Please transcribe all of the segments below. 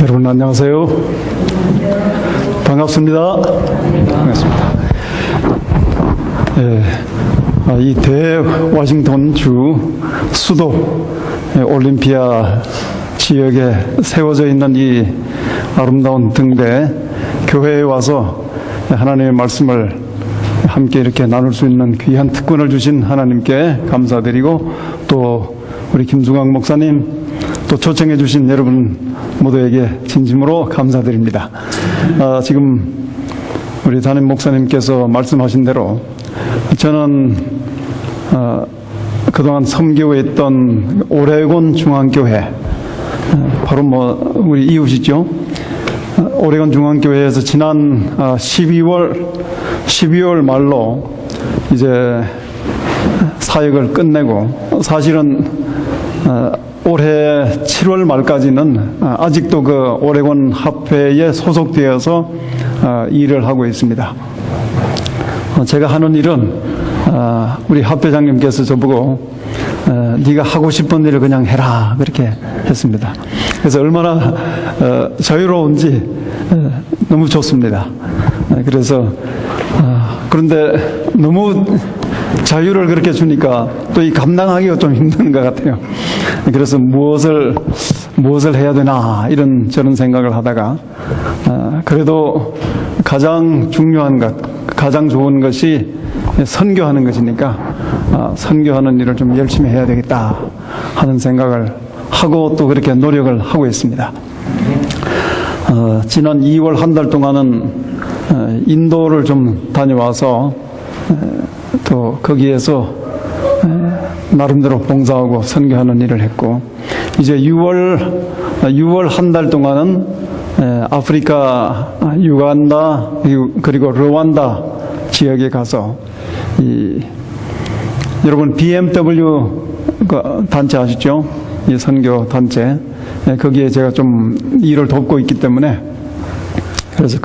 여러분 안녕하세요. 반갑습니다. 반갑습니다. 이 대워싱턴주 수도 올림피아 지역에 세워져 있는 이 아름다운 등대 교회에 와서 하나님의 말씀을 함께 이렇게 나눌 수 있는 귀한 특권을 주신 하나님께 감사드리고, 또 우리 김중광 목사님, 또 초청해 주신 여러분 모두에게 진심으로 감사드립니다. 지금 우리 담임 목사님께서 말씀하신 대로 저는 그동안 섬교했던 오레곤 중앙교회, 바로 우리 이웃이죠. 오레곤 중앙교회에서 지난 12월 말로 이제 사역을 끝내고, 사실은 올해 7월 말까지는 아직도 그 오레곤 합회에 소속되어서 일을 하고 있습니다. 제가 하는 일은 우리 합회장님께서 저보고 네가 하고 싶은 일을 그냥 해라 그렇게 했습니다. 그래서 얼마나 자유로운지 너무 좋습니다. 그래서 그런데 너무 자유를 그렇게 주니까 또 이 감당하기가 좀 힘든 것 같아요. 그래서 무엇을 해야 되나 저런 생각을 하다가 그래도 가장 중요한 것, 가장 좋은 것이 선교하는 것이니까 선교하는 일을 좀 열심히 해야 되겠다 하는 생각을 하고 또 그렇게 노력을 하고 있습니다. 지난 2월 한 달 동안은 인도를 좀 다녀와서 또 거기에서 나름대로 봉사하고 선교하는 일을 했고, 이제 6월 한 달 동안은 아프리카, 유간다 그리고 르완다 지역에 가서 여러분 BMW 단체 아시죠? 이 선교 단체, 거기에 제가 좀 일을 돕고 있기 때문에, 그래서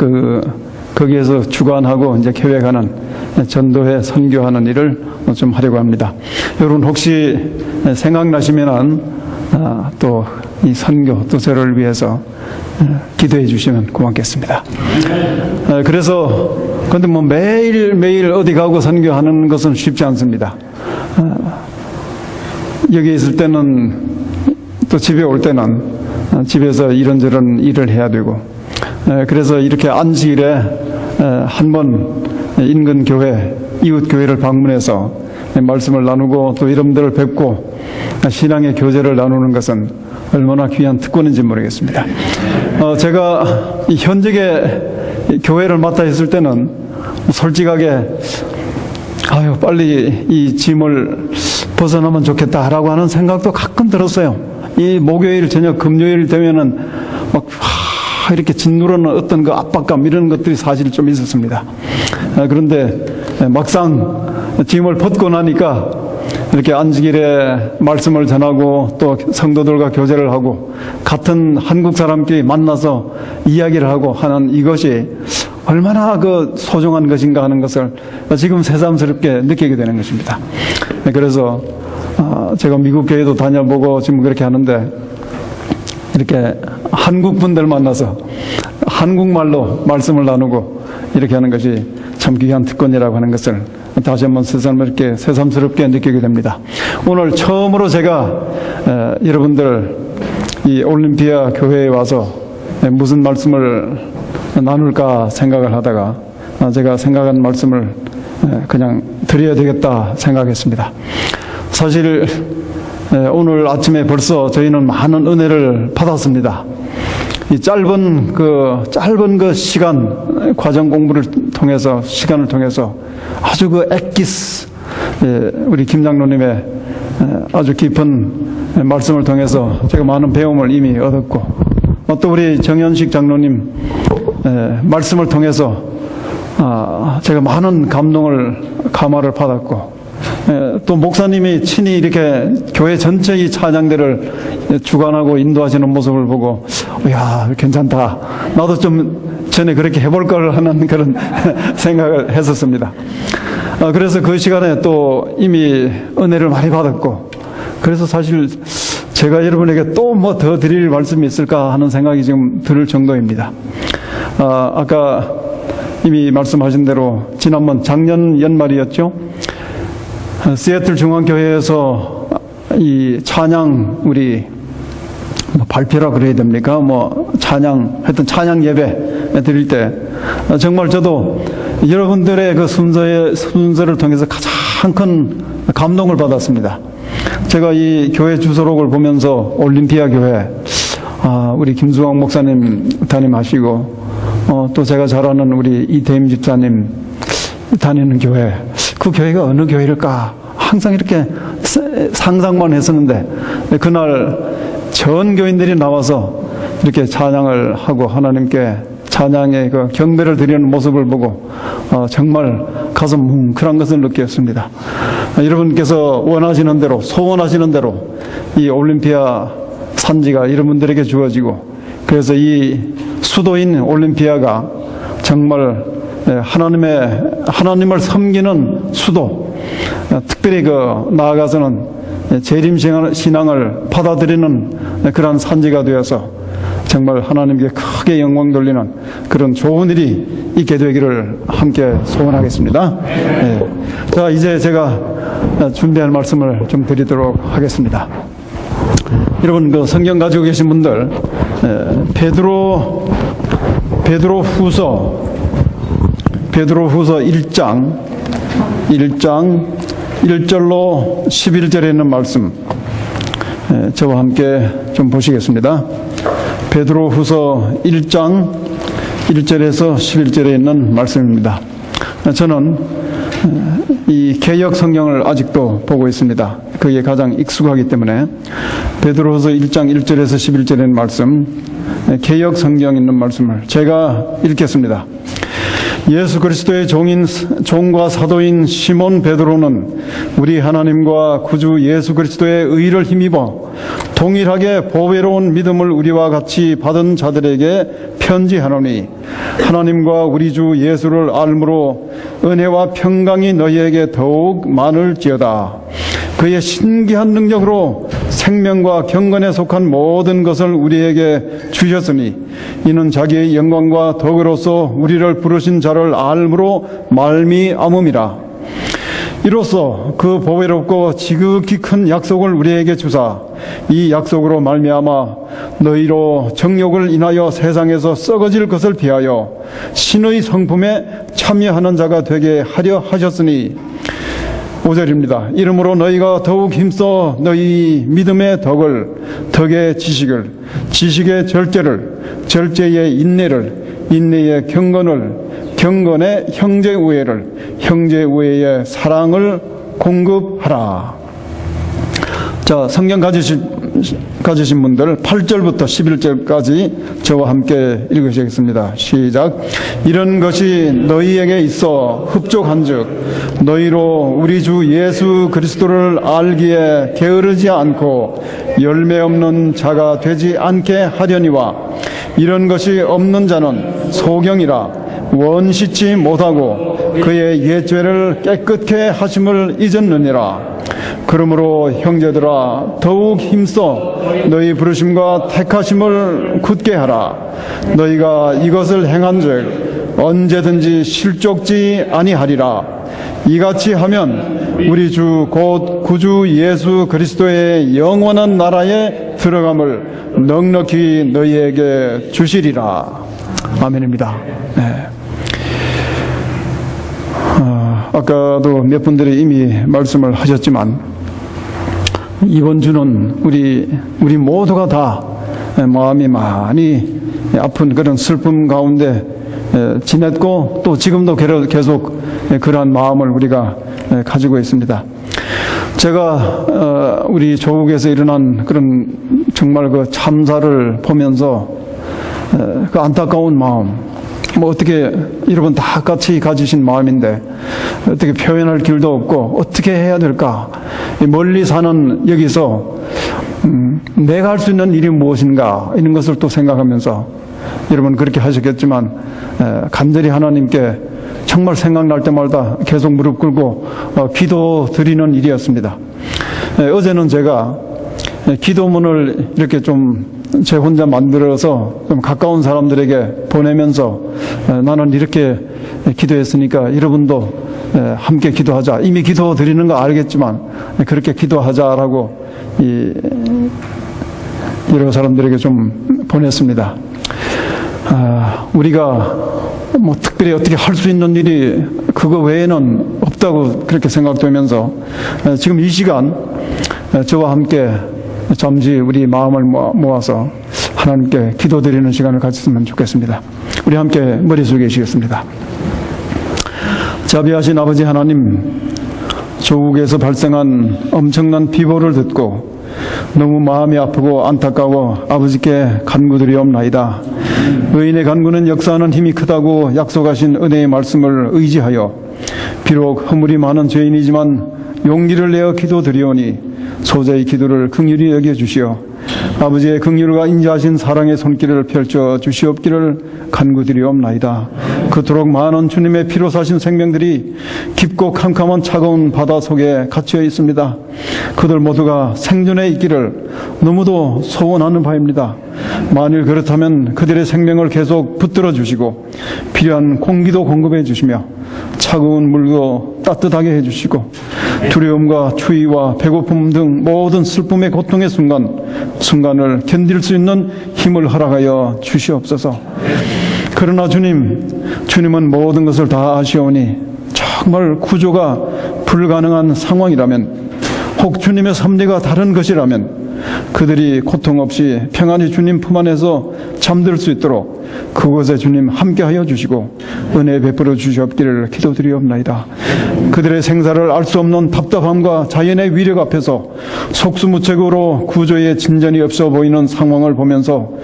거기에서 주관하고 이제 계획하는 전도회 선교하는 일을 좀 하려고 합니다. 여러분 혹시 생각나시면은 또 이 선교 또 저를 위해서 기도해 주시면 고맙겠습니다. 그래서 근데 매일 어디 가고 선교하는 것은 쉽지 않습니다. 여기 있을 때는, 또 집에 올 때는 집에서 이런저런 일을 해야 되고, 그래서 이렇게 안식일에 한번 인근 교회, 이웃 교회를 방문해서 말씀을 나누고 또 여러분들을 뵙고 신앙의 교제를 나누는 것은 얼마나 귀한 특권인지 모르겠습니다. 제가 이 현직의 교회를 맡아 있을 때는 솔직하게 빨리 이 짐을 벗어나면 좋겠다라고 하는 생각도 가끔 들었어요. 이 목요일 저녁 금요일 되면은 이렇게 짓누르는 어떤 그 압박감, 이런 것들이 사실 좀 있었습니다. 그런데 막상 짐을 벗고 나니까 이렇게 안식일에 말씀을 전하고 또 성도들과 교제를 하고 같은 한국 사람끼리 만나서 이야기를 하고 하는 이것이 얼마나 소중한 것인가 하는 것을 지금 새삼스럽게 느끼게 되는 것입니다. 그래서 제가 미국 교회도 다녀보고 지금 그렇게 하는데, 이렇게 한국 분들 만나서 한국말로 말씀을 나누고 이렇게 하는 것이 참 귀한 특권이라고 하는 것을 다시 한번 새삼스럽게 느끼게 됩니다. 오늘 처음으로 제가 여러분들 이 올림피아 교회에 와서 무슨 말씀을 나눌까 생각을 하다가 제가 생각한 말씀을 그냥 드려야 되겠다 생각했습니다. 사실 오늘 아침에 벌써 저희는 많은 은혜를 받았습니다. 이 짧은 시간, 과정 공부를 통해서, 시간을 통해서 아주 엑기스, 우리 김 장로님의 아주 깊은 말씀을 통해서 제가 많은 배움을 이미 얻었고, 또 우리 정현식 장로님 말씀을 통해서 제가 많은 감화를 받았고, 또 목사님이 친히 이렇게 교회 전체의 찬양대를 주관하고 인도하시는 모습을 보고, 이야, 괜찮다. 나도 좀 전에 그렇게 해볼 걸 하는 그런 생각을 했었습니다. 그래서 그 시간에 또 이미 은혜를 많이 받았고, 그래서 사실 제가 여러분에게 또 뭐 더 드릴 말씀이 있을까 하는 생각이 지금 들 정도입니다. 아까 이미 말씀하신 대로 지난번 작년 연말이었죠. 시애틀 중앙교회에서 이 찬양 우리 발표라 그래야 됩니까? 찬양 하여튼 찬양 예배 드릴 때 정말 저도 여러분들의 그 순서를 통해서 가장 큰 감동을 받았습니다. 제가 이 교회 주소록을 보면서 올림피아 교회, 우리 김수광 목사님 담임하시고, 또 제가 잘 아는 우리 이태임 집사님 다니는 교회, 그 교회가 어느 교회일까? 항상 이렇게 상상만 했었는데, 그날 전 교인들이 나와서 이렇게 찬양을 하고 하나님께 찬양의 그 경배를 드리는 모습을 보고 정말 가슴 뭉클한 것을 느꼈습니다. 여러분께서 원하시는 대로 소원하시는 대로 이 올림피아 산지가 여러분들에게 주어지고, 그래서 이 수도인 올림피아가 정말 하나님을 섬기는 수도, 특별히 나아가서는 재림 신앙을 받아들이는 그러한 산지가 되어서 정말 하나님께 크게 영광 돌리는 그런 좋은 일이 있게 되기를 함께 소원하겠습니다. 네. 자, 이제 제가 준비할 말씀을 좀 드리도록 하겠습니다. 여러분, 그 성경 가지고 계신 분들, 베드로 후서 1장 1절로 11절에 있는 말씀, 저와 함께 좀 보시겠습니다. 베드로 후서 1장 1절에서 11절에 있는 말씀입니다. 저는 이 개역 성경을 아직도 보고 있습니다. 그게 가장 익숙하기 때문에 베드로 후서 1장 1절에서 11절에 있는 말씀, 개역 성경에 있는 말씀을 제가 읽겠습니다. 예수 그리스도의 종과 사도인 시몬 베드로는 우리 하나님과 구주 예수 그리스도의 의를 힘입어 동일하게 보배로운 믿음을 우리와 같이 받은 자들에게 편지하노니, 하나님과 우리 주 예수를 알므로 은혜와 평강이 너희에게 더욱 많을지어다. 그의 신기한 능력으로 생명과 경건에 속한 모든 것을 우리에게 주셨으니, 이는 자기의 영광과 덕으로서 우리를 부르신 자를 알므로 말미암음이라. 이로써 그 보배롭고 지극히 큰 약속을 우리에게 주사, 이 약속으로 말미암아 너희로 정욕을 인하여 세상에서 썩어질 것을 피하여 신의 성품에 참여하는 자가 되게 하려 하셨으니, 5절입니다. 이러므로 너희가 더욱 힘써 너희 믿음의 덕을, 덕의 지식을, 지식의 절제를, 절제의 인내를, 인내의 경건을, 경건의 형제 우애를, 형제 우애의 사랑을 공급하라. 자, 성경 가지신 분들 8절부터 11절까지 저와 함께 읽으시겠습니다. 시작. 이런 것이 너희에게 있어 흡족한즉 너희로 우리 주 예수 그리스도를 알기에 게으르지 않고 열매 없는 자가 되지 않게 하려니와, 이런 것이 없는 자는 소경이라 원시치 못하고 그의 옛 죄를 깨끗게 하심을 잊었느니라. 그러므로 형제들아, 더욱 힘써 너희 부르심과 택하심을 굳게 하라. 너희가 이것을 행한즉 언제든지 실족지 아니하리라. 이같이 하면 우리 주 곧 구주 예수 그리스도의 영원한 나라에 들어감을 넉넉히 너희에게 주시리라. 아멘입니다. 네. 아까도 몇 분들이 이미 말씀을 하셨지만, 이번 주는 우리 모두가 다 마음이 많이 아픈 그런 슬픔 가운데 지냈고, 또 지금도 계속 그러한 마음을 우리가 가지고 있습니다. 제가 우리 조국에서 일어난 그런 정말 그 참사를 보면서 그 안타까운 마음, 어떻게 여러분 다 같이 가지신 마음인데 어떻게 표현할 길도 없고 어떻게 해야 될까? 멀리 사는 여기서 내가 할 수 있는 일이 무엇인가, 이런 것을 또 생각하면서 여러분 그렇게 하셨겠지만 간절히 하나님께 정말 생각날 때마다 계속 무릎 꿇고 기도 드리는 일이었습니다. 어제는 제가 기도문을 이렇게 좀 제 혼자 만들어서 좀 가까운 사람들에게 보내면서 나는 이렇게 기도했으니까 여러분도 함께 기도하자. 이미 기도 드리는 거 알겠지만 그렇게 기도하자라고 여러 사람들에게 좀 보냈습니다. 우리가 뭐 특별히 어떻게 할 수 있는 일이 그거 외에는 없다고 그렇게 생각되면서 지금 이 시간 저와 함께 잠시 우리 마음을 모아서 하나님께 기도드리는 시간을 가졌으면 좋겠습니다. 우리 함께 머리 숙여 계시겠습니다. 자비하신 아버지 하나님, 조국에서 발생한 엄청난 비보를 듣고 너무 마음이 아프고 안타까워 아버지께 간구드리옵나이다. 의인의 간구는 역사하는 힘이 크다고 약속하신 은혜의 말씀을 의지하여 비록 허물이 많은 죄인이지만 용기를 내어 기도드리오니 소자의 기도를 긍휼히 여겨주시어 아버지의 긍휼과 인자하신 사랑의 손길을 펼쳐 주시옵기를 간구드리옵나이다. 그토록 많은 주님의 피로 사신 생명들이 깊고 캄캄한 차가운 바다 속에 갇혀 있습니다. 그들 모두가 생존해 있기를 너무도 소원하는 바입니다. 만일 그렇다면 그들의 생명을 계속 붙들어 주시고 필요한 공기도 공급해 주시며 차가운 물도 따뜻하게 해주시고 두려움과 추위와 배고픔 등 모든 슬픔의 고통의 순간을 견딜 수 있는 힘을 허락하여 주시옵소서. 그러나 주님은 모든 것을 다 아시오니 정말 구조가 불가능한 상황이라면, 혹 주님의 섭리가 다른 것이라면 그들이 고통 없이 평안히 주님 품 안에서 잠들 수 있도록 그곳에 주님 함께하여 주시고 은혜 베풀어 주시옵기를 기도드리옵나이다. 그들의 생사를 알 수 없는 답답함과 자연의 위력 앞에서 속수무책으로 구조에 진전이 없어 보이는 상황을 보면서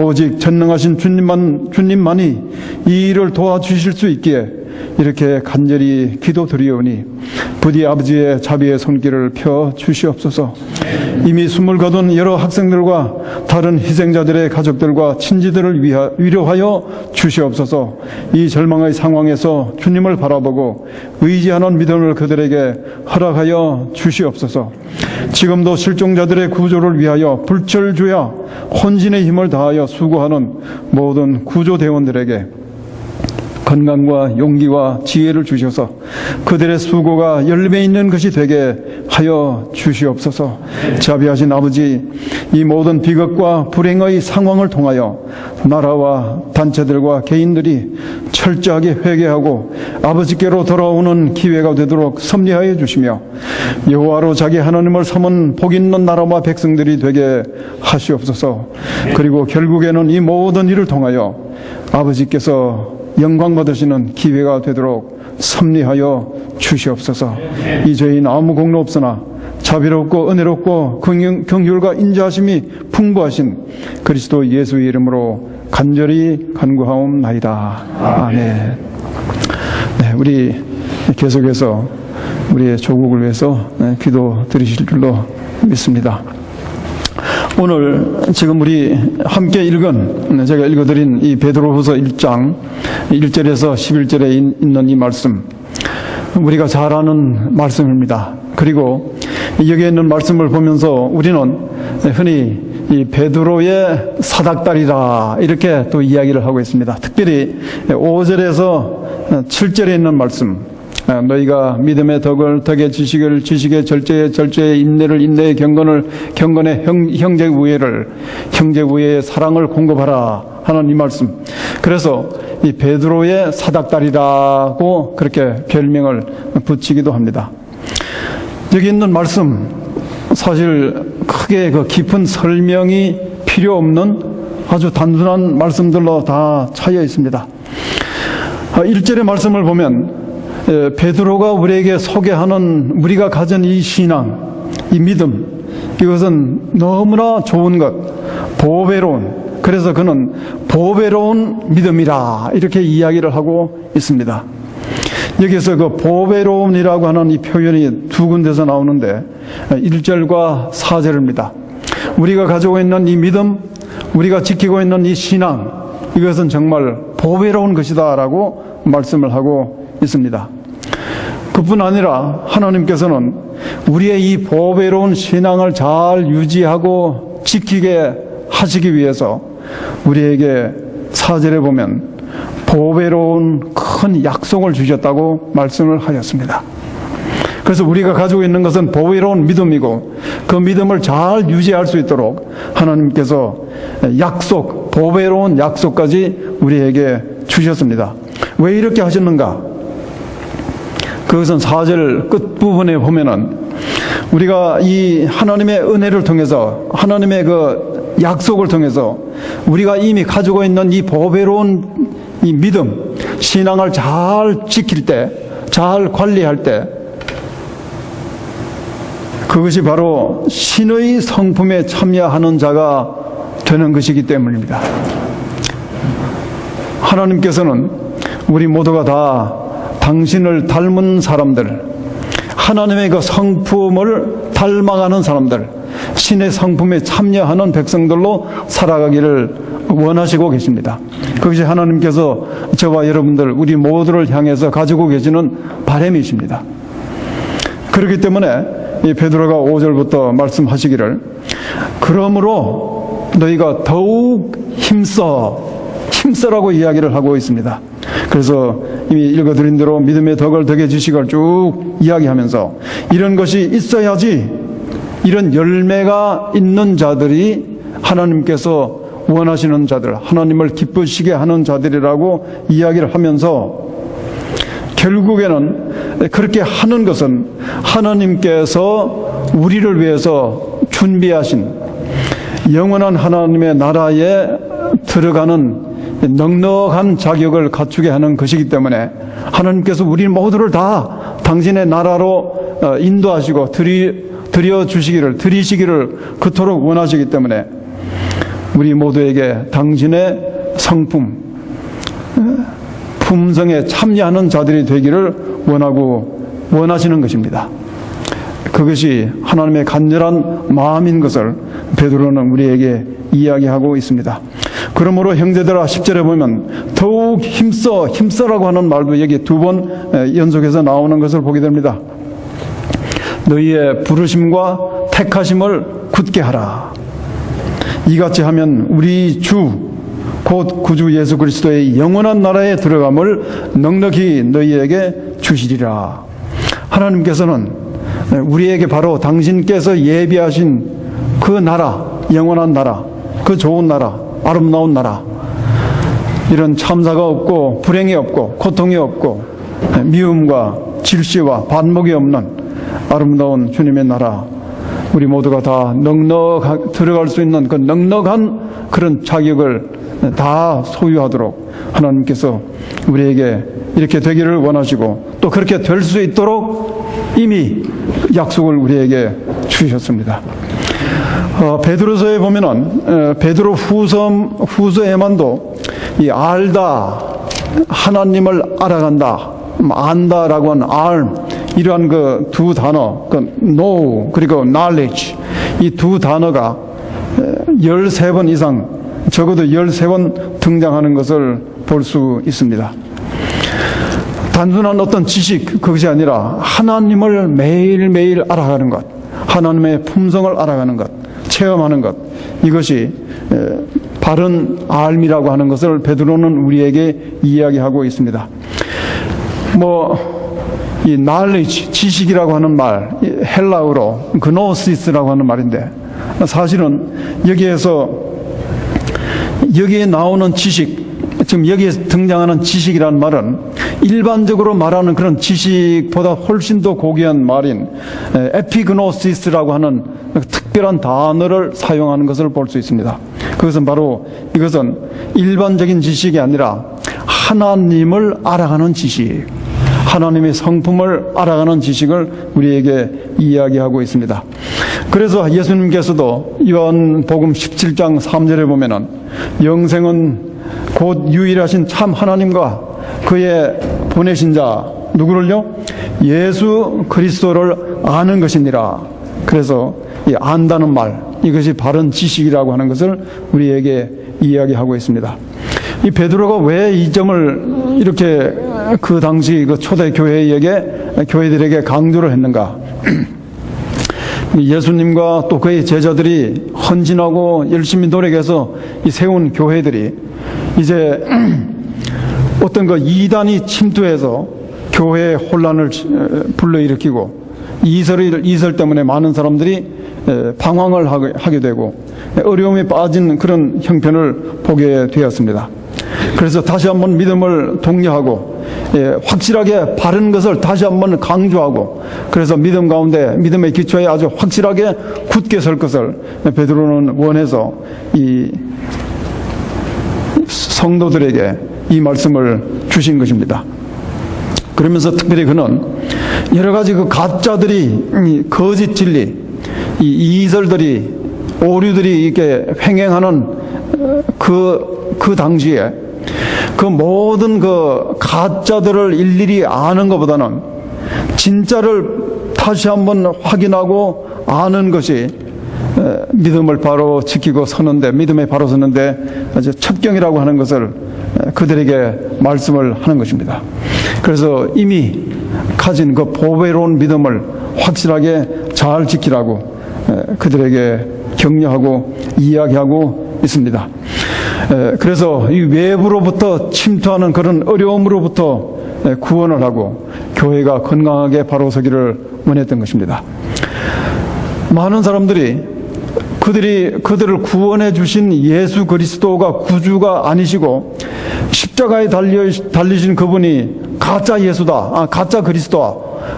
오직 전능하신 주님만이 이 일을 도와주실 수 있기에 이렇게 간절히 기도드리오니 부디 아버지의 자비의 손길을 펴 주시옵소서. 이미 숨을 거둔 여러 학생들과 다른 희생자들의 가족들과 친지들을 위로하여 주시옵소서. 이 절망의 상황에서 주님을 바라보고 의지하는 믿음을 그들에게 허락하여 주시옵소서. 지금도 실종자들의 구조를 위하여 불철주야 혼신의 힘을 다하여 수고하는 모든 구조대원들에게 건강과 용기와 지혜를 주셔서 그들의 수고가 열매 있는 것이 되게 하여 주시옵소서. 자비하신 아버지, 이 모든 비극과 불행의 상황을 통하여 나라와 단체들과 개인들이 철저하게 회개하고 아버지께로 돌아오는 기회가 되도록 섭리하여 주시며 여호와로 자기 하나님을 삼은 복 있는 나라와 백성들이 되게 하시옵소서. 그리고 결국에는 이 모든 일을 통하여 아버지께서 영광 받으시는 기회가 되도록 섭리하여 주시옵소서. 이 죄인 아무 공로 없으나 자비롭고 은혜롭고 긍휼과 인자하심이 풍부하신 그리스도 예수의 이름으로 간절히 간구하옵나이다. 아멘. 네, 우리 계속해서 우리의 조국을 위해서 기도 드리실 줄로 믿습니다. 오늘 지금 우리 함께 읽은, 제가 읽어드린 이 베드로후서 1장 1절에서 11절에 있는 이 말씀, 우리가 잘 아는 말씀입니다. 그리고 여기에 있는 말씀을 보면서 우리는 흔히 이 베드로의 사닥다리다 이렇게 또 이야기를 하고 있습니다. 특별히 5절에서 7절에 있는 말씀, 너희가 믿음의 덕의 지식을 지식의 절제의 인내를 인내의 경건의 형제 우애의 사랑을 공급하라 하는 이 말씀. 그래서 이 베드로의 사닥다리라고 그렇게 별명을 붙이기도 합니다. 여기 있는 말씀, 사실 크게 그 깊은 설명이 필요 없는 아주 단순한 말씀들로 다 차여 있습니다. 1절의 말씀을 보면 베드로가 우리에게 소개하는 우리가 가진 이 신앙, 이 믿음, 이것은 너무나 좋은 것, 보배로운, 그래서 그는 보배로운 믿음이라 이렇게 이야기를 하고 있습니다. 여기서 그 보배로움이라고 하는 이 표현이 두 군데서 나오는데 1절과 4절입니다. 우리가 가지고 있는 이 믿음, 우리가 지키고 있는 이 신앙, 이것은 정말 보배로운 것이다 라고 말씀을 하고 있습니다. 그뿐 아니라 하나님께서는 우리의 이 보배로운 신앙을 잘 유지하고 지키게 하시기 위해서 우리에게 4절에 보면 보배로운 큰 약속을 주셨다고 말씀을 하셨습니다. 그래서 우리가 가지고 있는 것은 보배로운 믿음이고 그 믿음을 잘 유지할 수 있도록 하나님께서 약속, 보배로운 약속까지 우리에게 주셨습니다. 왜 이렇게 하셨는가? 그것은 4절 끝부분에 보면은 우리가 이 하나님의 은혜를 통해서 하나님의 그 약속을 통해서 우리가 이미 가지고 있는 이 보배로운 이 믿음, 신앙을 잘 지킬 때, 잘 관리할 때 그것이 바로 신의 성품에 참여하는 자가 되는 것이기 때문입니다. 하나님께서는 우리 모두가 다 당신을 닮은 사람들, 하나님의 그 성품을 닮아가는 사람들, 신의 성품에 참여하는 백성들로 살아가기를 원하시고 계십니다. 그것이 하나님께서 저와 여러분들, 우리 모두를 향해서 가지고 계시는 바람이십니다. 그렇기 때문에 이 베드로가 5절부터 말씀하시기를 그러므로 너희가 더욱 힘써라고 이야기를 하고 있습니다. 그래서 이미 읽어드린 대로 믿음의 덕을 덕의 지식을 쭉 이야기하면서 이런 것이 있어야지 이런 열매가 있는 자들이 하나님께서 원하시는 자들, 하나님을 기쁘시게 하는 자들이라고 이야기를 하면서 결국에는 그렇게 하는 것은 하나님께서 우리를 위해서 준비하신 영원한 하나님의 나라에 들어가는 넉넉한 자격을 갖추게 하는 것이기 때문에 하나님께서 우리 모두를 다 당신의 나라로 인도하시고 드리시기를 그토록 원하시기 때문에 우리 모두에게 당신의 성품, 품성에 참여하는 자들이 되기를 원하시는 것입니다. 그것이 하나님의 간절한 마음인 것을 베드로는 우리에게 이야기하고 있습니다. 그러므로 형제들아 10절에 보면 더욱 힘써라고 하는 말도 여기 2번 연속해서 나오는 것을 보게 됩니다. 너희의 부르심과 택하심을 굳게 하라. 이같이 하면 우리 주 곧 구주 예수 그리스도의 영원한 나라에 들어감을 넉넉히 너희에게 주시리라. 하나님께서는 우리에게 바로 당신께서 예비하신 그 나라, 영원한 나라, 그 좋은 나라, 아름다운 나라, 이런 참사가 없고 불행이 없고 고통이 없고 미움과 질시와 반목이 없는 아름다운 주님의 나라, 우리 모두가 다 넉넉하게 들어갈 수 있는 그 넉넉한 그런 자격을 다 소유하도록 하나님께서 우리에게 이렇게 되기를 원하시고 또 그렇게 될 수 있도록 이미 약속을 우리에게 주셨습니다. 베드로서에 보면은 베드로 후서에만도 이 알다, 하나님을 알아간다, 안다라고 하는 알, 이러한 그 두 단어, 그 know 그리고 knowledge, 이 두 단어가 13번 이상, 적어도 13번 등장하는 것을 볼 수 있습니다. 단순한 어떤 지식, 그것이 아니라 하나님을 매일매일 알아가는 것, 하나님의 품성을 알아가는 것, 체험하는 것, 이것이 바른 알미라고 하는 것을 베드로는 우리에게 이야기하고 있습니다. 이 knowledge, 지식이라고 하는 말, 헬라어로 gnosis라고 하는 말인데, 사실은 여기에 나오는 지식, 지금 여기에 등장하는 지식이라는 말은 일반적으로 말하는 그런 지식보다 훨씬 더 고귀한 말인 에피그노시스라고 하는 특별한 단어를 사용하는 것을 볼 수 있습니다. 그것은 바로 이것은 일반적인 지식이 아니라 하나님을 알아가는 지식, 하나님의 성품을 알아가는 지식을 우리에게 이야기하고 있습니다. 그래서 예수님께서도 요한복음 17장 3절에 보면은 영생은 곧 유일하신 참 하나님과 그의 보내신 자 누구를요? 예수 그리스도를 아는 것이니라. 그래서 이 안다는 말, 이것이 바른 지식이라고 하는 것을 우리에게 이야기하고 있습니다. 이 베드로가 왜 이 점을 이렇게 그 당시 그 초대 교회들에게 강조를 했는가? 예수님과 또 그의 제자들이 헌신하고 열심히 노력해서 세운 교회들이 이제 어떤 그 이단이 침투해서 교회에 혼란을 불러일으키고 이설 때문에 많은 사람들이 방황을 하게 되고 어려움에 빠진 그런 형편을 보게 되었습니다. 그래서 다시 한번 믿음을 독려하고 확실하게 바른 것을 다시 한번 강조하고, 그래서 믿음 가운데 믿음의 기초에 아주 확실하게 굳게 설 것을 베드로는 원해서 이 성도들에게 이 말씀을 주신 것입니다. 그러면서 특별히 그는 여러 가지 그 가짜들이, 거짓 진리, 이 이설들이, 오류들이 이렇게 횡행하는 그 당시에 그 모든 그 가짜들을 일일이 아는 것보다는 진짜를 다시 한번 확인하고 아는 것이 믿음을 바로 지키고 서는데, 믿음에 바로 서는데 아주 첩경이라고 하는 것을 그들에게 말씀을 하는 것입니다. 그래서 이미 가진 그 보배로운 믿음을 확실하게 잘 지키라고 그들에게 격려하고 이야기하고 있습니다. 그래서 이 외부로부터 침투하는 그런 어려움으로부터 구원을 하고 교회가 건강하게 바로 서기를 원했던 것입니다. 많은 사람들이 그들을 구원해 주신 예수 그리스도가 구주가 아니시고 십자가에 달리신 그분이 가짜 예수다, 가짜 그리스도와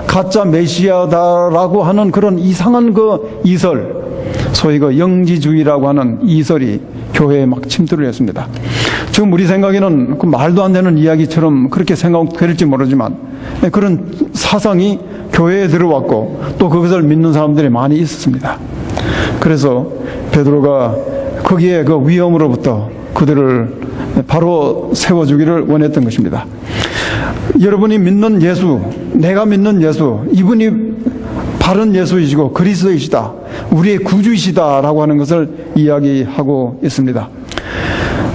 가짜 메시아다라고 하는 그런 이상한 그 이설, 소위 그 영지주의라고 하는 이설이 교회에 막 침투를 했습니다. 지금 우리 생각에는 그 말도 안 되는 이야기처럼 그렇게 생각될지 모르지만 그런 사상이 교회에 들어왔고 또 그것을 믿는 사람들이 많이 있었습니다. 그래서 베드로가 거기에 그 위험으로부터 그들을 바로 세워주기를 원했던 것입니다. 여러분이 믿는 예수, 내가 믿는 예수, 이분이 바른 예수이시고 그리스도이시다, 우리의 구주이시다라고 하는 것을 이야기하고 있습니다.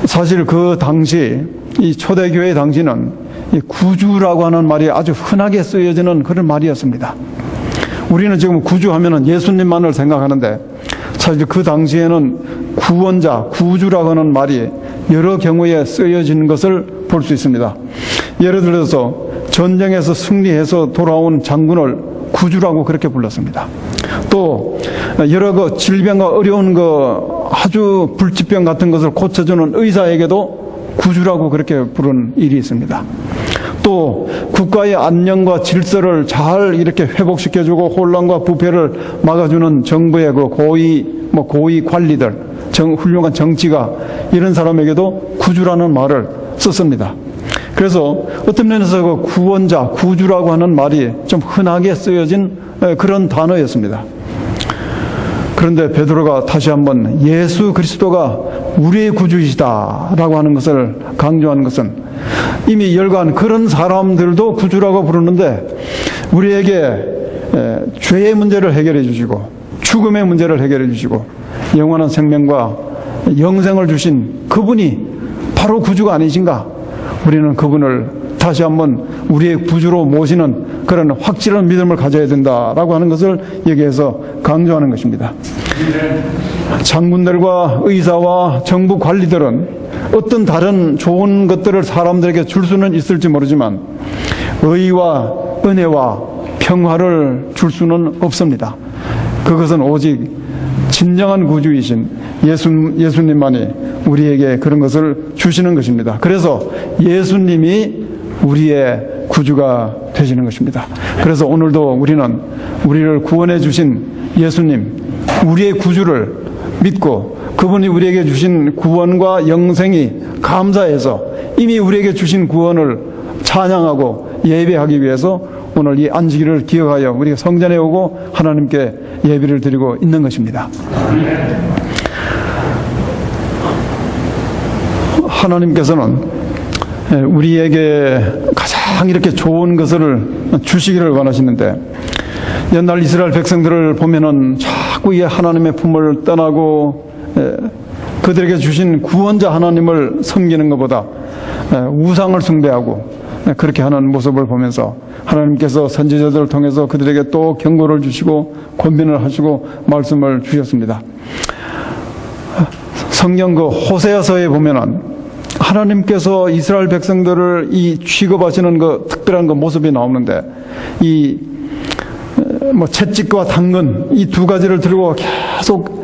사실 그 당시 이 초대교회 당시는 이 구주라고 하는 말이 아주 흔하게 쓰여지는 그런 말이었습니다. 우리는 지금 구주하면은 예수님만을 생각하는데 사실 그 당시에는 구원자, 구주라고 하는 말이 여러 경우에 쓰여지는 것을 볼 수 있습니다. 예를 들어서 전쟁에서 승리해서 돌아온 장군을 구주라고 그렇게 불렀습니다. 또 여러 그 질병과 어려운 그 아주 불치병 같은 것을 고쳐주는 의사에게도 구주라고 그렇게 부르는 일이 있습니다. 또 국가의 안녕과 질서를 잘 이렇게 회복시켜주고 혼란과 부패를 막아주는 정부의 그 고위 관리들, 훌륭한 정치가, 이런 사람에게도 구주라는 말을 썼습니다. 그래서 어떤 면에서 그 구원자, 구주라고 하는 말이 좀 흔하게 쓰여진 그런 단어였습니다. 그런데 베드로가 다시 한번 예수 그리스도가 우리의 구주이시다라고 하는 것을 강조하는 것은 이미 열간 그런 사람들도 구주라고 부르는데 우리에게 죄의 문제를 해결해 주시고 죽음의 문제를 해결해 주시고 영원한 생명과 영생을 주신 그분이 바로 구주가 아니신가? 우리는 그분을 다시 한번 우리의 구주로 모시는 그런 확실한 믿음을 가져야 된다라고 하는 것을 여기에서 강조하는 것입니다. 장군들과 의사와 정부 관리들은 어떤 다른 좋은 것들을 사람들에게 줄 수는 있을지 모르지만 의와 은혜와 평화를 줄 수는 없습니다. 그것은 오직 진정한 구주이신 예수님만이 우리에게 그런 것을 주시는 것입니다. 그래서 예수님이 우리의 구주가 되시는 것입니다. 그래서 오늘도 우리는 우리를 구원해 주신 예수님, 우리의 구주를 믿고 그분이 우리에게 주신 구원과 영생이 감사해서 이미 우리에게 주신 구원을 찬양하고 예배하기 위해서 오늘 이 안식일을 기억하여 우리가 성전에 오고 하나님께 예배를 드리고 있는 것입니다. 하나님께서는 우리에게 가장 이렇게 좋은 것을 주시기를 원하시는데 옛날 이스라엘 백성들을 보면은 자꾸 이 하나님의 품을 떠나고 그들에게 주신 구원자 하나님을 섬기는 것보다 우상을 숭배하고 그렇게 하는 모습을 보면서 하나님께서 선지자들을 통해서 그들에게 또 경고를 주시고 권면을 하시고 말씀을 주셨습니다. 성경 그 호세아서에 보면은 하나님께서 이스라엘 백성들을 이 취급하시는 그 특별한 그 모습이 나오는데, 이 채찍과 당근 이 두 가지를 들고 계속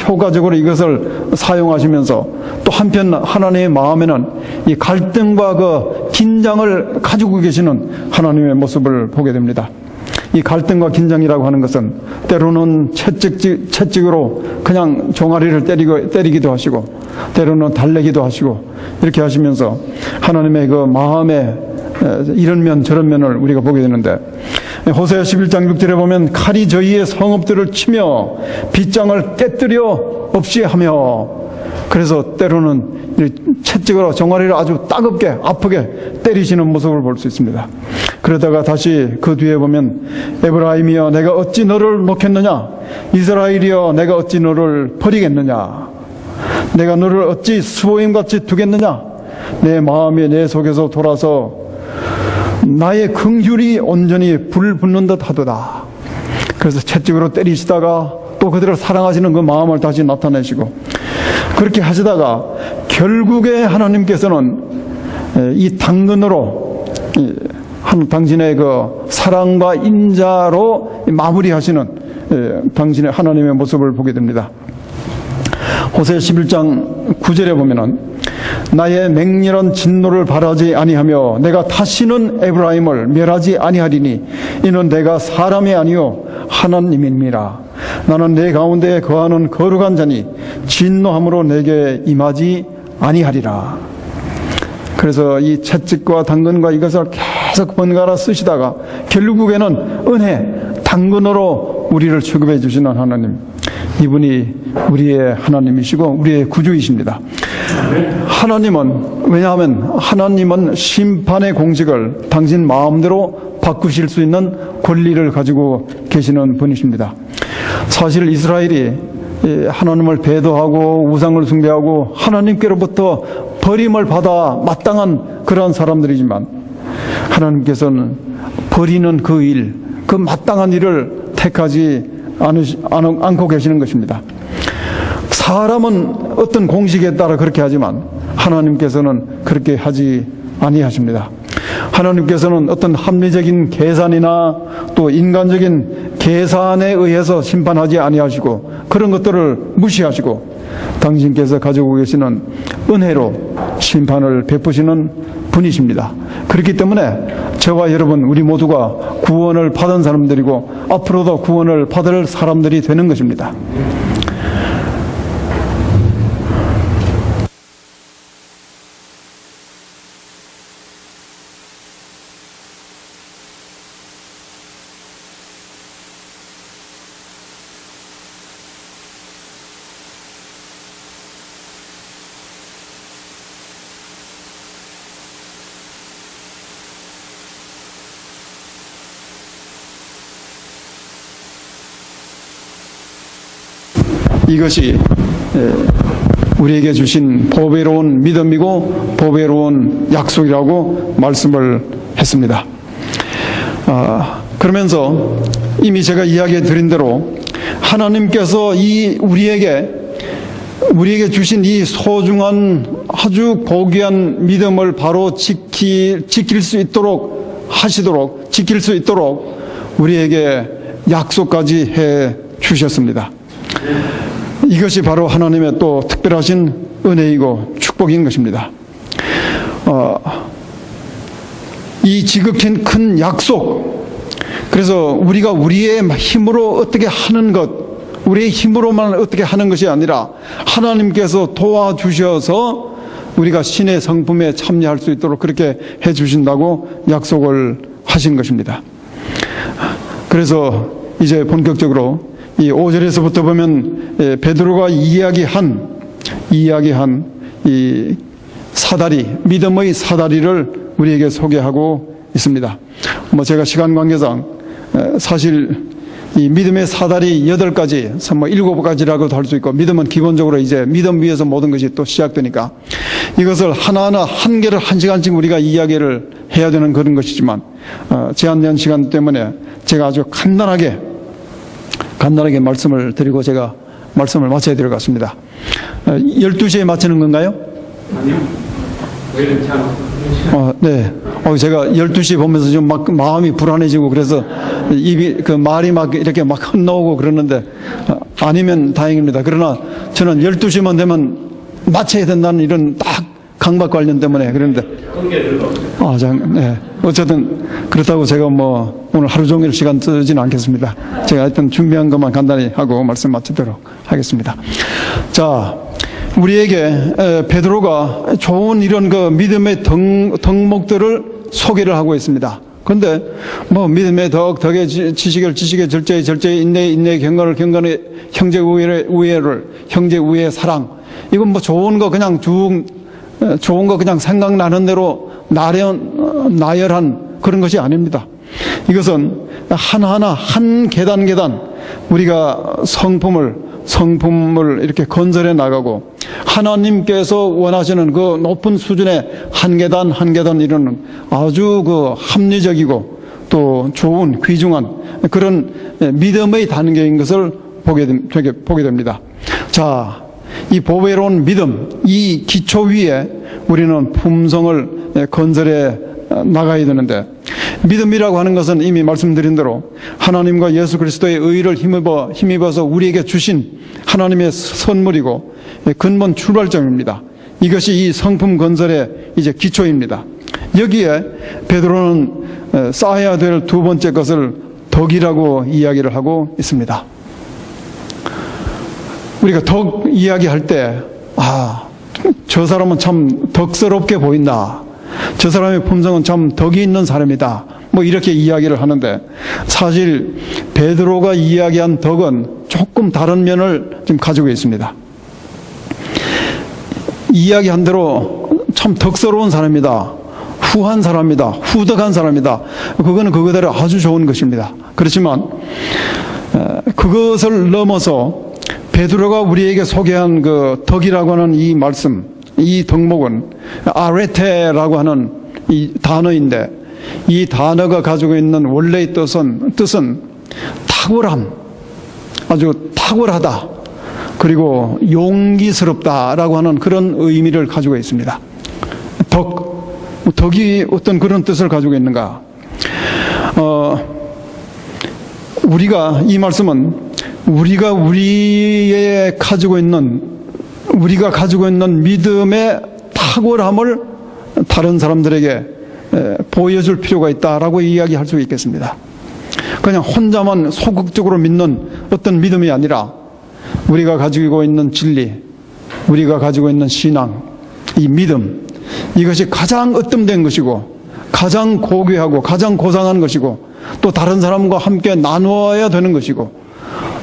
효과적으로 이것을 사용하시면서, 또 한편 하나님의 마음에는 이 갈등과 그 긴장을 가지고 계시는 하나님의 모습을 보게 됩니다. 이 갈등과 긴장이라고 하는 것은 때로는 채찍으로 그냥 종아리를 때리기도 하시고, 때로는 달래기도 하시고, 이렇게 하시면서 하나님의 그 마음에 이런 면 저런 면을 우리가 보게 되는데, 호세아 11장 6절에 보면 칼이 저희의 성읍들을 치며 빗장을 깨뜨려 없이 하며, 그래서 때로는 채찍으로 종아리를 아주 따갑게 아프게 때리시는 모습을 볼 수 있습니다. 그러다가 다시 그 뒤에 보면 에브라임이여 내가 어찌 너를 놓겠느냐, 이스라엘이여 내가 어찌 너를 버리겠느냐, 내가 너를 어찌 스보임같이 두겠느냐, 내 마음이 내 속에서 돌아서 나의 긍휼이 온전히 불 붙는 듯 하도다. 그래서 채찍으로 때리시다가 또 그들을 사랑하시는 그 마음을 다시 나타내시고, 그렇게 하시다가 결국에 하나님께서는 이 당근으로 당신의 그 사랑과 인자로 마무리하시는 당신의 하나님의 모습을 보게 됩니다. 호세아 11장 9절에 보면은 나의 맹렬한 진노를 바라지 아니하며 내가 다시는 에브라임을 멸하지 아니하리니 이는 내가 사람이 아니요 하나님이니라. 나는 내 가운데 거하는 거룩한 자니 진노함으로 내게 임하지 아니하리라. 그래서 이 채찍과 당근과 이것을 계속 번갈아 쓰시다가 결국에는 은혜, 당근으로 우리를 취급해 주시는 하나님, 이분이 우리의 하나님이시고 우리의 구주이십니다. 하나님은, 왜냐하면 하나님은 심판의 공식을 당신 마음대로 바꾸실 수 있는 권리를 가지고 계시는 분이십니다. 사실 이스라엘이 하나님을 배도하고 우상을 숭배하고 하나님께로부터 버림을 받아 마땅한 그러한 사람들이지만, 하나님께서는 버리는 그 일, 그 마땅한 일을 택하지 않고 계시는 것입니다. 사람은 어떤 공식에 따라 그렇게 하지만 하나님께서는 그렇게 하지 아니하십니다. 하나님께서는 어떤 합리적인 계산이나 또 인간적인 계산에 의해서 심판하지 아니하시고 그런 것들을 무시하시고 당신께서 가지고 계시는 은혜로 심판을 베푸시는 분이십니다. 그렇기 때문에 저와 여러분 우리 모두가 구원을 받은 사람들이고 앞으로도 구원을 받을 사람들이 되는 것입니다. 이것이 우리에게 주신 보배로운 믿음이고 보배로운 약속이라고 말씀을 했습니다. 그러면서 이미 제가 이야기해 드린 대로 하나님께서 우리에게 주신 이 소중한 아주 고귀한 믿음을 바로 지킬 수 있도록 우리에게 약속까지 해 주셨습니다. 이것이 바로 하나님의 또 특별하신 은혜이고 축복인 것입니다. 이 지극히 큰 약속, 그래서 우리가 우리의 힘으로 어떻게 하는 것, 우리의 힘으로만 어떻게 하는 것이 아니라 하나님께서 도와주셔서 우리가 신의 성품에 참여할 수 있도록 그렇게 해주신다고 약속을 하신 것입니다. 그래서 이제 본격적으로 이 5절에서부터 보면 베드로가 이야기한 이 사다리, 믿음의 사다리를 우리에게 소개하고 있습니다. 제가 시간 관계상 사실 이 믿음의 사다리 8가지, 뭐 7가지라고도 할 수 있고, 믿음은 기본적으로 이제 믿음 위에서 모든 것이 또 시작되니까 이것을 하나하나 한 개를 한 시간씩 우리가 이야기를 해야 되는 그런 것이지만, 제한된 시간 때문에 제가 아주 간단하게 말씀을 드리고 제가 말씀을 마쳐야 될 것 같습니다. 12시에 마치는 건가요? 아니요. 왜 이렇게 않았어요? 네. 제가 12시 보면서 좀 막 마음이 불안해지고 그래서 말이 막 이렇게 막 헛나오고 그러는데, 아니면 다행입니다. 그러나 저는 12시만 되면 마쳐야 된다는 이런 딱 강박 관련 때문에 그러는데. 네. 어쨌든 그렇다고 제가 뭐 오늘 하루 종일 시간 쓰지는 않겠습니다. 제가 하여튼 준비한 것만 간단히 하고 말씀 마치도록 하겠습니다. 자, 우리에게 베드로가 좋은 이런 그 믿음의 덕목들을 소개를 하고 있습니다. 그런데 뭐 믿음의 덕의 지식의 절제의 인내의 경건의 형제 우애의 사랑, 이건 뭐 좋은 거 그냥 생각나는 대로 나열한 그런 것이 아닙니다. 이것은 하나하나 한 계단 우리가 성품을 이렇게 건설해 나가고, 하나님께서 원하시는 그 높은 수준의 한 계단 이루는 아주 그 합리적이고 또 좋은 귀중한 그런 믿음의 단계인 것을 보게 됩니다. 자, 이 보배로운 믿음, 이 기초 위에 우리는 품성을 건설해 나가야 되는데, 믿음이라고 하는 것은 이미 말씀드린 대로 하나님과 예수 그리스도의 의를 힘입어서 우리에게 주신 하나님의 선물이고 근본 출발점입니다. 이것이 이 성품 건설의 이제 기초입니다. 여기에 베드로는 쌓아야 될 두 번째 것을 덕이라고 이야기를 하고 있습니다. 우리가 덕 이야기할 때, 저 사람은 참 덕스럽게 보인다, 저 사람의 품성은 참 덕이 있는 사람이다, 뭐 이렇게 이야기를 하는데, 사실 베드로가 이야기한 덕은 조금 다른 면을 좀 가지고 있습니다. 이야기한 대로 참 덕스러운 사람이다, 후한 사람이다, 후덕한 사람이다, 그거는 그거대로 아주 좋은 것입니다. 그렇지만 그것을 넘어서 베드로가 우리에게 소개한 그 덕이라고 하는 이 말씀, 이 덕목은 아레테라고 하는 이 단어인데, 이 단어가 가지고 있는 원래의 뜻은 탁월함, 아주 탁월하다, 그리고 용기스럽다라고 하는 그런 의미를 가지고 있습니다. 덕이 어떤 그런 뜻을 가지고 있는가? 이 말씀은 우리가 가지고 있는 믿음의 탁월함을 다른 사람들에게 보여줄 필요가 있다라고 이야기할 수 있겠습니다. 그냥 혼자만 소극적으로 믿는 어떤 믿음이 아니라, 우리가 가지고 있는 진리, 우리가 가지고 있는 신앙, 이 믿음, 이것이 가장 으뜸된 것이고 가장 고귀하고 가장 고상한 것이고, 또 다른 사람과 함께 나누어야 되는 것이고,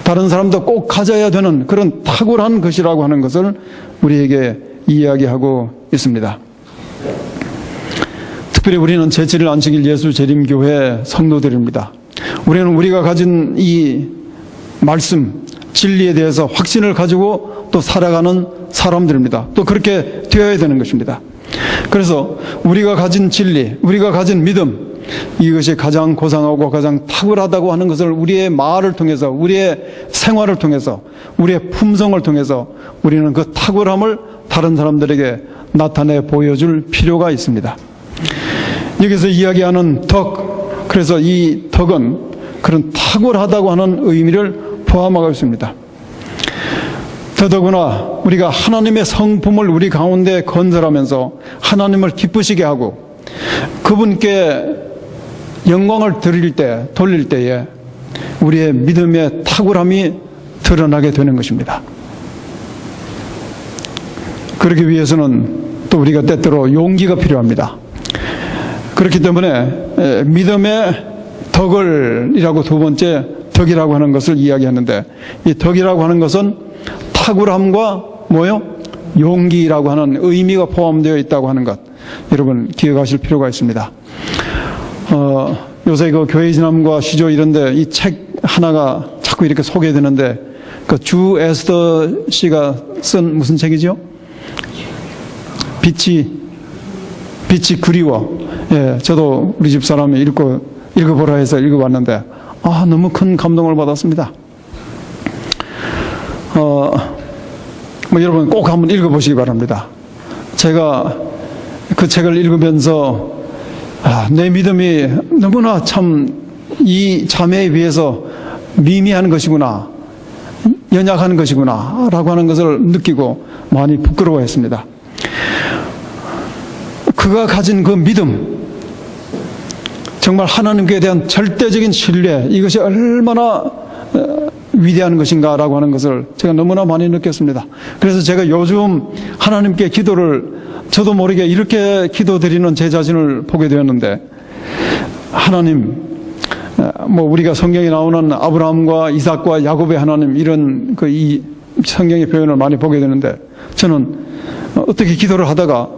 다른 사람도 꼭 가져야 되는 그런 탁월한 것이라고 하는 것을 우리에게 이야기하고 있습니다. 특별히 우리는 제7일 안식일 예수 재림교회 성도들입니다. 우리가 가진 이 말씀, 진리에 대해서 확신을 가지고 또 살아가는 사람들입니다. 또 그렇게 되어야 되는 것입니다. 그래서 우리가 가진 진리, 우리가 가진 믿음, 이것이 가장 고상하고 가장 탁월하다고 하는 것을 우리의 말을 통해서, 우리의 생활을 통해서, 우리의 품성을 통해서 우리는 그 탁월함을 다른 사람들에게 나타내 보여줄 필요가 있습니다. 여기서 이야기하는 덕, 그래서 이 덕은 그런 탁월하다고 하는 의미를 포함하고 있습니다. 더더구나 우리가 하나님의 성품을 우리 가운데 건설하면서 하나님을 기쁘시게 하고 그분께 영광을 돌릴 때에 우리의 믿음의 탁월함이 드러나게 되는 것입니다. 그러기 위해서는 또 우리가 때때로 용기가 필요합니다. 그렇기 때문에 믿음의 덕을이라고 두 번째 덕이라고 하는 것을 이야기하는데, 이 덕이라고 하는 것은 탁월함과 용기라고 하는 의미가 포함되어 있다고 하는 것, 여러분 기억하실 필요가 있습니다. 요새 그 교회 진함과 시조 이런데 이 책 하나가 자꾸 이렇게 소개되는데 그 주 에스더 씨가 쓴 무슨 책이죠? 빛이 그리워. 예, 저도 우리 집 사람이 읽어보라 해서 읽어봤는데 너무 큰 감동을 받았습니다. 여러분 꼭 한번 읽어보시기 바랍니다. 제가 그 책을 읽으면서 내 믿음이 너무나 참 이 자매에 비해서 미미한 것이구나, 연약한 것이구나 라고 하는 것을 느끼고 많이 부끄러워했습니다. 그가 가진 그 믿음, 정말 하나님께 대한 절대적인 신뢰, 이것이 얼마나 위대한 것인가 라고 하는 것을 제가 너무나 많이 느꼈습니다. 그래서 제가 요즘 하나님께 기도를 저도 모르게 이렇게 기도드리는 제 자신을 보게 되었는데, 하나님, 우리가 성경에 나오는 아브라함과 이삭과 야곱의 하나님, 이런 이 성경의 표현을 많이 보게 되는데, 저는 어떻게 기도를 하다가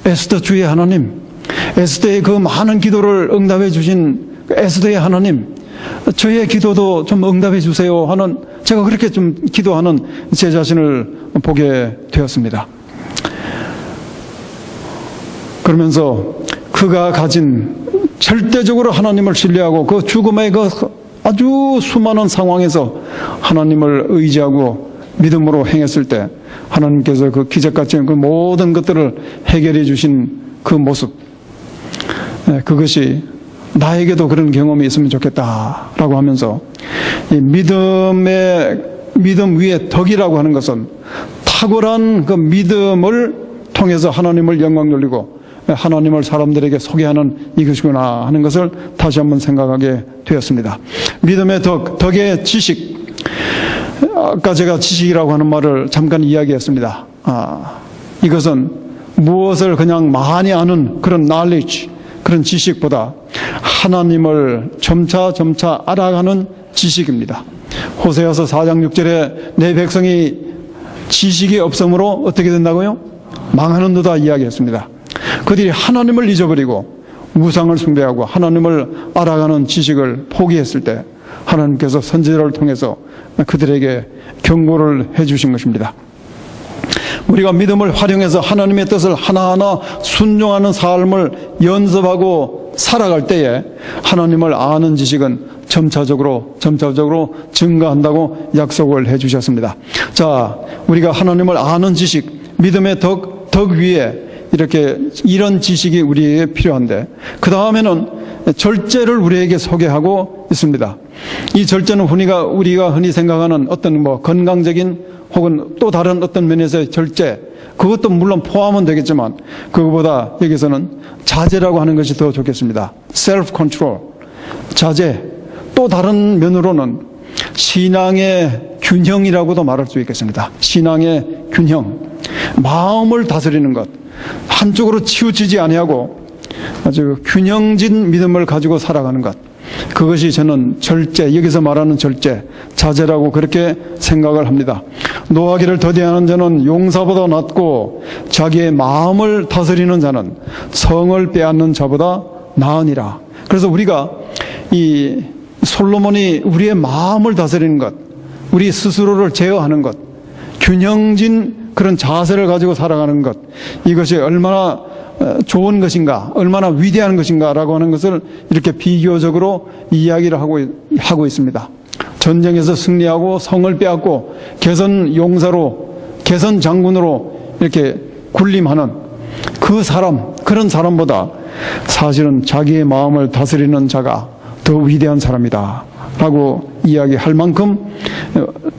에스더주의 하나님, 에스더의 그 많은 기도를 응답해 주신 에스더의 하나님, 저의 기도도 좀 응답해 주세요 하는, 제가 그렇게 좀 기도하는 제 자신을 보게 되었습니다. 그러면서 그가 가진 절대적으로 하나님을 신뢰하고 그 죽음의 그 아주 수많은 상황에서 하나님을 의지하고 믿음으로 행했을 때 하나님께서 그 기적같이 그 모든 것들을 해결해 주신 그 모습, 그것이 나에게도 그런 경험이 있으면 좋겠다라고 하면서, 이 믿음 위에 덕이라고 하는 것은 탁월한 그 믿음을 통해서 하나님을 영광 돌리고 하나님을 사람들에게 소개하는 이것이구나 하는 것을 다시 한번 생각하게 되었습니다. 믿음의 덕의 지식, 아까 제가 지식이라고 하는 말을 잠깐 이야기했습니다. 이것은 무엇을 그냥 많이 아는 그런 knowledge, 그런 지식보다 하나님을 점차 알아가는 지식입니다. 호세아서 4장 6절에 내 백성이 지식이 없으므로 어떻게 된다고요? 망하는도다 이야기했습니다. 그들이 하나님을 잊어버리고 우상을 숭배하고 하나님을 알아가는 지식을 포기했을 때 하나님께서 선지자를 통해서 그들에게 경고를 해주신 것입니다. 우리가 믿음을 활용해서 하나님의 뜻을 하나하나 순종하는 삶을 연습하고 살아갈 때에 하나님을 아는 지식은 점차적으로 증가한다고 약속을 해주셨습니다. 자, 우리가 하나님을 아는 지식, 믿음의 덕 위에 이런 지식이 우리에게 필요한데, 그 다음에는 절제를 우리에게 소개하고 있습니다. 이 절제는 우리가 흔히 생각하는 어떤 건강적인 혹은 또 다른 어떤 면에서의 절제, 그것도 물론 포함은 되겠지만 그것보다 여기서는 자제라고 하는 것이 더 좋겠습니다. self-control, 자제. 또 다른 면으로는 신앙의 균형이라고도 말할 수 있겠습니다. 신앙의 균형, 마음을 다스리는 것, 한쪽으로 치우치지 아니하고 아주 균형진 믿음을 가지고 살아가는 것, 그것이 저는 절제, 여기서 말하는 절제, 자제라고 그렇게 생각을 합니다. 노하기를 더디하는 자는 용사보다 낫고 자기의 마음을 다스리는 자는 성을 빼앗는 자보다 나으니라. 그래서 우리가 이 솔로몬이 우리의 마음을 다스리는 것, 우리 스스로를 제어하는 것, 균형진 그런 자세를 가지고 살아가는 것, 이것이 얼마나 좋은 것인가, 얼마나 위대한 것인가라고 하는 것을 이렇게 비교적으로 이야기를 하고 있습니다. 전쟁에서 승리하고 성을 빼앗고 개선 용사로, 개선 장군으로 이렇게 군림하는 그런 사람보다 사실은 자기의 마음을 다스리는 자가 더 위대한 사람이다 라고 이야기할 만큼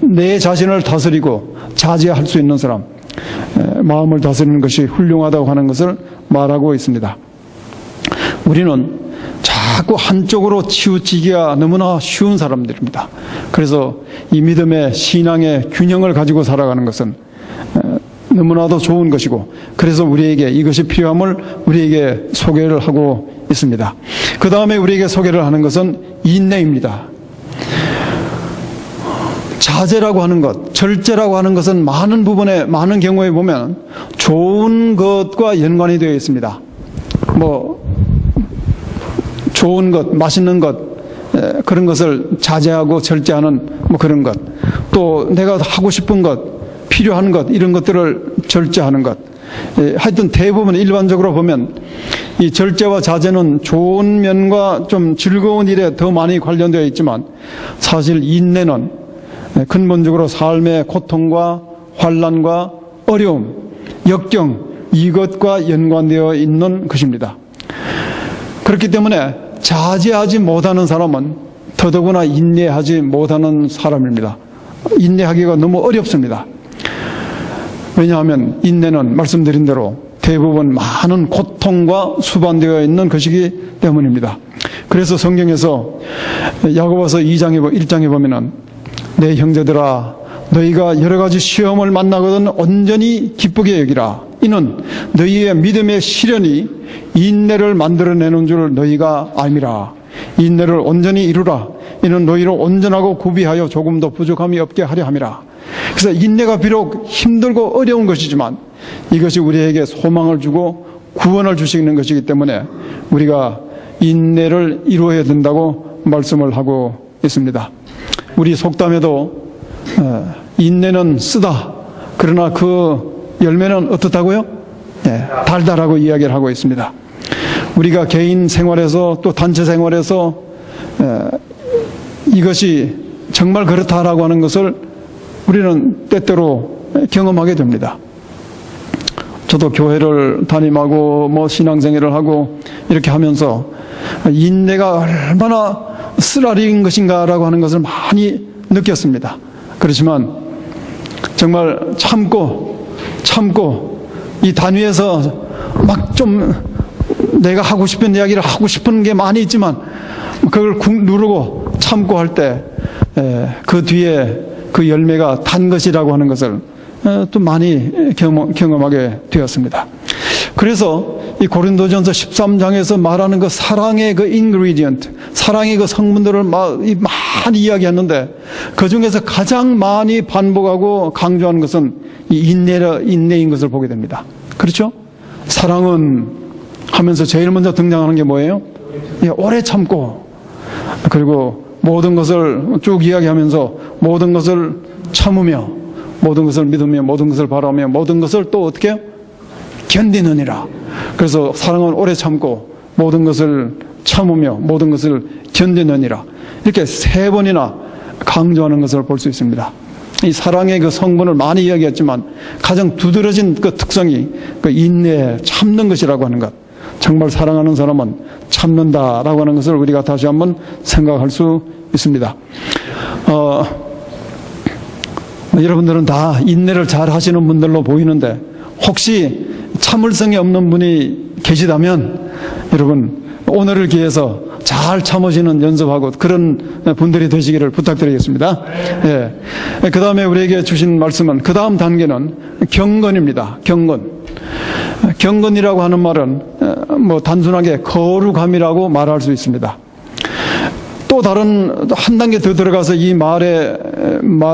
내 자신을 다스리고 자제할 수 있는 사람, 마음을 다스리는 것이 훌륭하다고 하는 것을 말하고 있습니다. 우리는 자꾸 한쪽으로 치우치기가 너무나 쉬운 사람들입니다. 그래서 이 믿음의 신앙의 균형을 가지고 살아가는 것은 너무나도 좋은 것이고, 그래서 우리에게 이것이 필요함을 우리에게 소개를 하고 있습니다. 그 다음에 우리에게 소개를 하는 것은 인내입니다. 자제라고 하는 것, 절제라고 하는 것은 많은 경우에 보면 좋은 것과 연관이 되어 있습니다. 좋은 것, 맛있는 것, 그런 것을 자제하고 절제하는 뭐 그런 것, 또 내가 하고 싶은 것, 필요한 것, 이런 것들을 절제하는 것. 하여튼 대부분 일반적으로 보면 이 절제와 자제는 좋은 면과 좀 즐거운 일에 더 많이 관련되어 있지만, 사실 인내는 근본적으로 삶의 고통과 환난과 어려움, 역경, 이것과 연관되어 있는 것입니다. 그렇기 때문에 자제하지 못하는 사람은 더더구나 인내하지 못하는 사람입니다. 인내하기가 너무 어렵습니다. 왜냐하면 인내는 말씀드린 대로 대부분 많은 고통과 수반되어 있는 것이기 때문입니다. 그래서 성경에서 야고보서 1장에 보면은 내 형제들아 너희가 여러 가지 시험을 만나거든 온전히 기쁘게 여기라. 이는 너희의 믿음의 시련이 인내를 만들어내는 줄 너희가 알미라. 인내를 온전히 이루라. 이는 너희를 온전하고 구비하여 조금도 부족함이 없게 하려 함이라. 그래서 인내가 비록 힘들고 어려운 것이지만 이것이 우리에게 소망을 주고 구원을 주시는 것이기 때문에 우리가 인내를 이루어야 된다고 말씀을 하고 있습니다. 우리 속담에도 인내는 쓰다, 그러나 그 열매는 어떻다고요? 달달하고 이야기를 하고 있습니다. 우리가 개인 생활에서 또 단체 생활에서 이것이 정말 그렇다라고 하는 것을 우리는 때때로 경험하게 됩니다. 저도 교회를 담임하고 뭐 신앙생활을 하고 이렇게 하면서 인내가 얼마나 쓰라린 것인가라고 하는 것을 많이 느꼈습니다. 그렇지만 정말 참고 이 단위에서 막 좀 내가 하고 싶은 이야기를 하고 싶은 게 많이 있지만 그걸 꾹 누르고 참고 할 때 그 뒤에 그 열매가 단 것이라고 하는 것을 또 많이 경험하게 되었습니다. 그래서 이 고린도전서 13장에서 말하는 그 사랑의 그 ingredient, 사랑의 그 성분들을 많이 이야기했는데 그 중에서 가장 많이 반복하고 강조하는 것은 이 인내인 것을 보게 됩니다. 그렇죠? 사랑은 하면서 제일 먼저 등장하는 게 뭐예요? 오래 참고, 그리고 모든 것을 쭉 이야기하면서 모든 것을 참으며, 모든 것을 믿으며, 모든 것을 바라며, 모든 것을 또 어떻게 해요? 견디느니라. 그래서 사랑은 오래 참고 모든 것을 참으며 모든 것을 견디느니라. 이렇게 3번이나 강조하는 것을 볼 수 있습니다. 이 사랑의 그 성분을 많이 이야기했지만 가장 두드러진 그 특성이 그 인내에 참는 것이라고 하는 것. 정말 사랑하는 사람은 참는다라고 하는 것을 우리가 다시 한번 생각할 수 있습니다. 여러분들은 다 인내를 잘 하시는 분들로 보이는데 혹시 참을성이 없는 분이 계시다면 여러분 오늘을 기해서 잘 참으시는 연습하고 그런 분들이 되시기를 부탁드리겠습니다. 예. 그 다음에 우리에게 주신 말씀은 그 다음 단계는 경건입니다. 경건이라고 하는 말은 뭐 단순하게 거룩함이라고 말할 수 있습니다. 또 다른 한 단계 더 들어가서 이 말의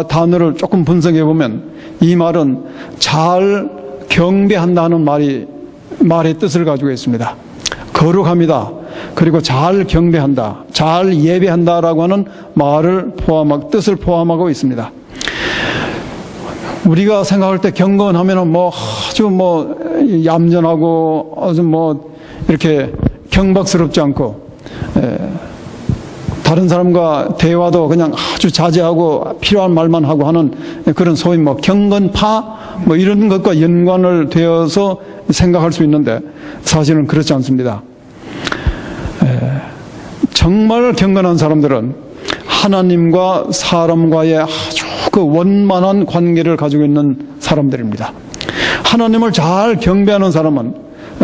단어를 조금 분석해 보면 이 말은 잘 경배한다는 말의 뜻을 가지고 있습니다. 거룩합니다. 그리고 잘 경배한다, 잘 예배한다라고 하는 뜻을 포함하고 있습니다. 우리가 생각할 때 경건하면은 아주 얌전하고 아주 이렇게 경박스럽지 않고 다른 사람과 대화도 그냥 아주 자제하고 필요한 말만 하고 하는 그런 소위 경건파 이런 것과 연관을 되어서 생각할 수 있는데 사실은 그렇지 않습니다. 정말 경건한 사람들은 하나님과 사람과의 아주 그 원만한 관계를 가지고 있는 사람들입니다. 하나님을 잘 경배하는 사람은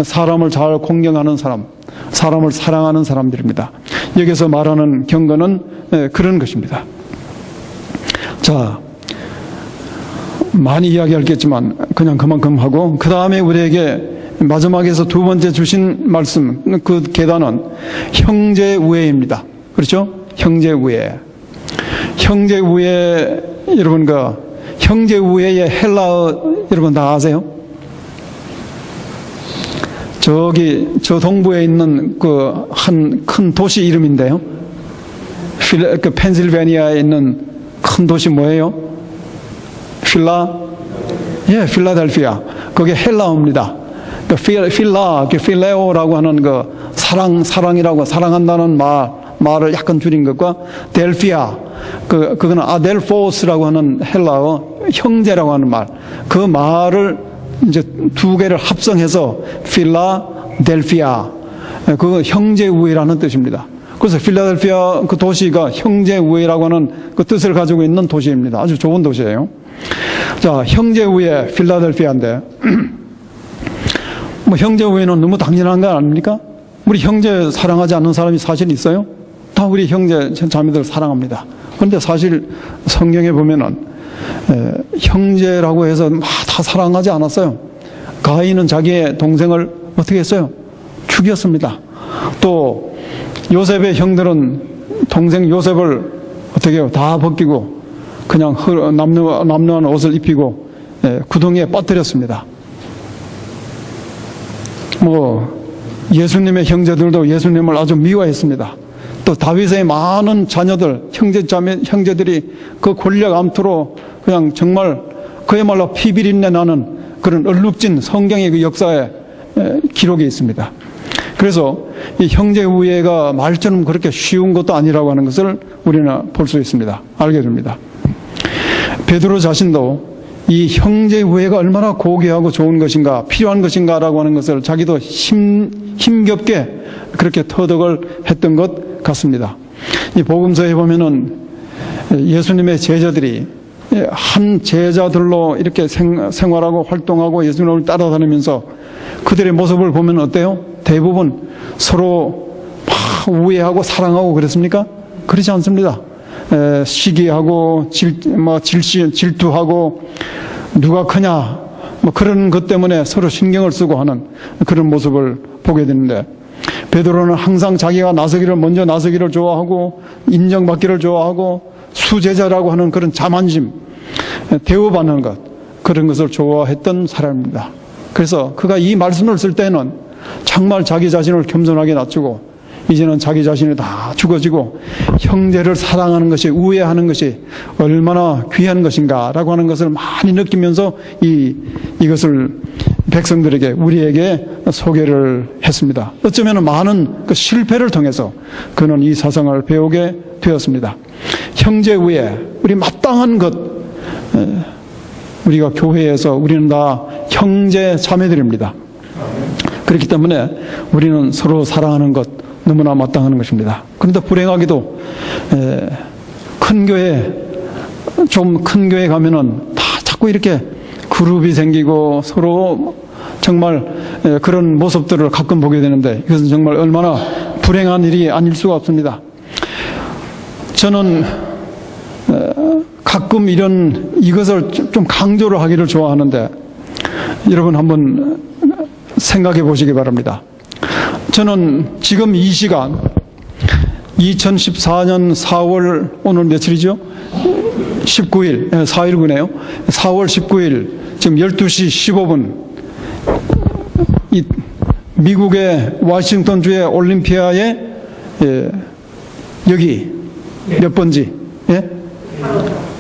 사람을 잘 공경하는 사람, 사람을 사랑하는 사람들입니다. 여기서 말하는 경건은 그런 것입니다. 자, 많이 이야기하겠지만 그냥 그만큼 하고 그 다음에 우리에게 마지막에서 두 번째 주신 말씀, 그 계단은 형제우애입니다. 그렇죠? 형제우애. 형제우애, 여러분 형제우애의 헬라어 여러분 다 아세요? 저기 저 동부에 있는 그 한 큰 도시 이름인데요. 그 펜실베니아에 있는 큰 도시 뭐예요? 필라델피아. 그게 헬라어입니다. 그 필레오라고 하는 그 사랑이라고 사랑한다는 말을 약간 줄인 것과 델피아, 그거는 아델포스라고 하는 헬라어 형제라고 하는 말. 그 말을 이제 두 개를 합성해서 필라델피아. 그 형제우애라는 뜻입니다. 그래서 필라델피아 그 도시가 형제우애라고 하는 그 뜻을 가지고 있는 도시입니다. 아주 좋은 도시예요. 자, 형제우애 필라델피아인데, 뭐 형제우애는 너무 당연한 거 아닙니까? 우리 형제 사랑하지 않는 사람이 사실 있어요? 다 우리 형제 자매들 사랑합니다. 그런데 사실 성경에 보면은 형제라고 해서 다 사랑하지 않았어요. 가인은 자기의 동생을 어떻게 했어요? 죽였습니다. 또 요셉의 형들은 동생 요셉을 어떻게 해요? 다 벗기고 그냥 남루한 옷을 입히고 구덩이에 빠뜨렸습니다. 뭐 예수님의 형제들도 예수님을 아주 미워했습니다. 또 다윗의 많은 자녀들, 형제들이 그 권력 암투로 그냥 정말 그야말로 피비린내 나는 그런 얼룩진 성경의 그 역사에 기록이 있습니다. 그래서 이 형제우애가 말처럼 그렇게 쉬운 것도 아니라고 하는 것을 우리는 볼 수 있습니다. 알게 됩니다. 베드로 자신도 이 형제우애가 얼마나 고귀하고 좋은 것인가, 필요한 것인가라고 하는 것을 자기도 힘겹게 그렇게 터득을 했던 것 같습니다. 이 복음서에 보면은 예수님의 제자들이 한 제자들로 이렇게 생활하고 활동하고 예수님을 따라다니면서 그들의 모습을 보면 어때요? 대부분 서로 막 우애하고 사랑하고 그랬습니까? 그렇지 않습니다. 시기하고 질투하고 누가 크냐 뭐 그런 것 때문에 서로 신경을 쓰고 하는 그런 모습을 보게 되는데, 베드로는 항상 자기가 먼저 나서기를 좋아하고 인정받기를 좋아하고 수제자라고 하는 그런 자만심, 대우받는 것, 그런 것을 좋아했던 사람입니다. 그래서 그가 이 말씀을 쓸 때는 정말 자기 자신을 겸손하게 낮추고 이제는 자기 자신이 다 죽어지고 형제를 사랑하는 것이, 우애하는 것이 얼마나 귀한 것인가라고 하는 것을 많이 느끼면서 이것을 백성들에게, 우리에게 소개를 했습니다. 어쩌면 많은 그 실패를 통해서 그는 이 사상을 배우게 되었습니다. 형제 우애, 우리 마땅한 것, 우리가 교회에서 우리는 다 형제 자매들입니다. 그렇기 때문에 우리는 서로 사랑하는 것 너무나 마땅한 것입니다. 그런데 불행하게도 좀 큰 교회 가면은 다 자꾸 이렇게 그룹이 생기고 서로 정말 그런 모습들을 가끔 보게 되는데, 이것은 정말 얼마나 불행한 일이 아닐 수가 없습니다. 저는 가끔 이것을 좀 강조를 하기를 좋아하는데, 여러분 한번 생각해 보시기 바랍니다. 저는 지금 이 시간 2014년 4월 오늘 며칠이죠? 19일, 4일이네요. 4월 19일 지금 12시 15분 이 미국의 워싱턴주의 올림피아에 여기 몇 번지? 예?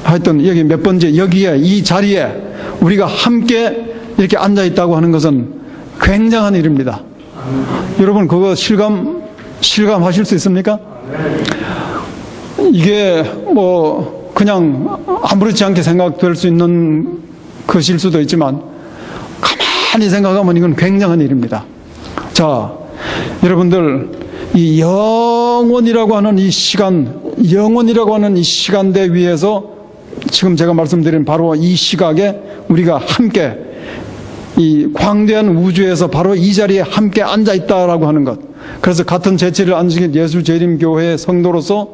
하여튼 여기 몇 번지, 여기에 이 자리에 우리가 함께 이렇게 앉아 있다고 하는 것은 굉장한 일입니다. 여러분 그거 실감하실 수 있습니까? 이게 뭐 그냥 아무렇지 않게 생각될 수 있는 것일 수도 있지만 가만히 생각하면 이건 굉장한 일입니다. 자, 여러분들 이 영원이라고 하는 이 시간대 위에서 지금 제가 말씀드린 바로 이 시각에 우리가 함께 이 광대한 우주에서 바로 이 자리에 함께 앉아 있다라고 하는 것. 그래서 같은 재치를 안지kin 예수재림교회의 성도로서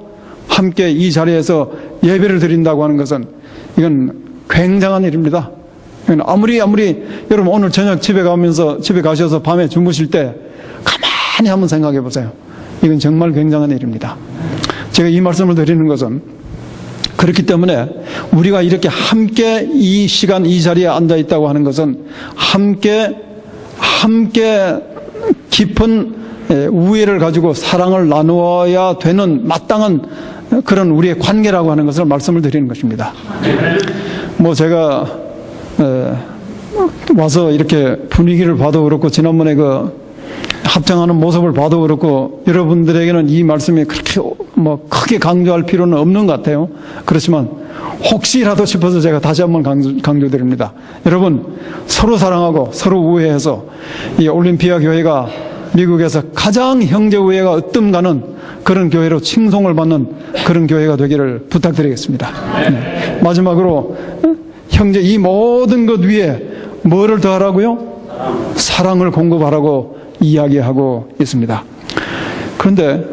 함께 이 자리에서 예배를 드린다고 하는 것은 이건 굉장한 일입니다. 아무리 여러분 오늘 저녁 집에 가셔서 밤에 주무실 때 가만히 한번 생각해 보세요. 이건 정말 굉장한 일입니다. 제가 이 말씀을 드리는 것은 그렇기 때문에 우리가 이렇게 함께 이 시간 이 자리에 앉아 있다고 하는 것은 함께 깊은 우애를 가지고 사랑을 나누어야 되는 마땅한 그런 우리의 관계라고 하는 것을 말씀을 드리는 것입니다. 뭐 제가 와서 이렇게 분위기를 봐도 그렇고 지난번에 그 합장하는 모습을 봐도 그렇고 여러분들에게는 이 말씀이 그렇게 뭐 크게 강조할 필요는 없는 것 같아요. 그렇지만 혹시라도 싶어서 제가 다시 한번 강조드립니다. 여러분, 서로 사랑하고 서로 우애해서 이 올림피아 교회가 미국에서 가장 형제 우애가 으뜸가는 그런 교회로 칭송을 받는 그런 교회가 되기를 부탁드리겠습니다. 네. 마지막으로 형제 이 모든 것 위에 뭐를 더하라고요? 사랑을 공급하라고 이야기하고 있습니다. 그런데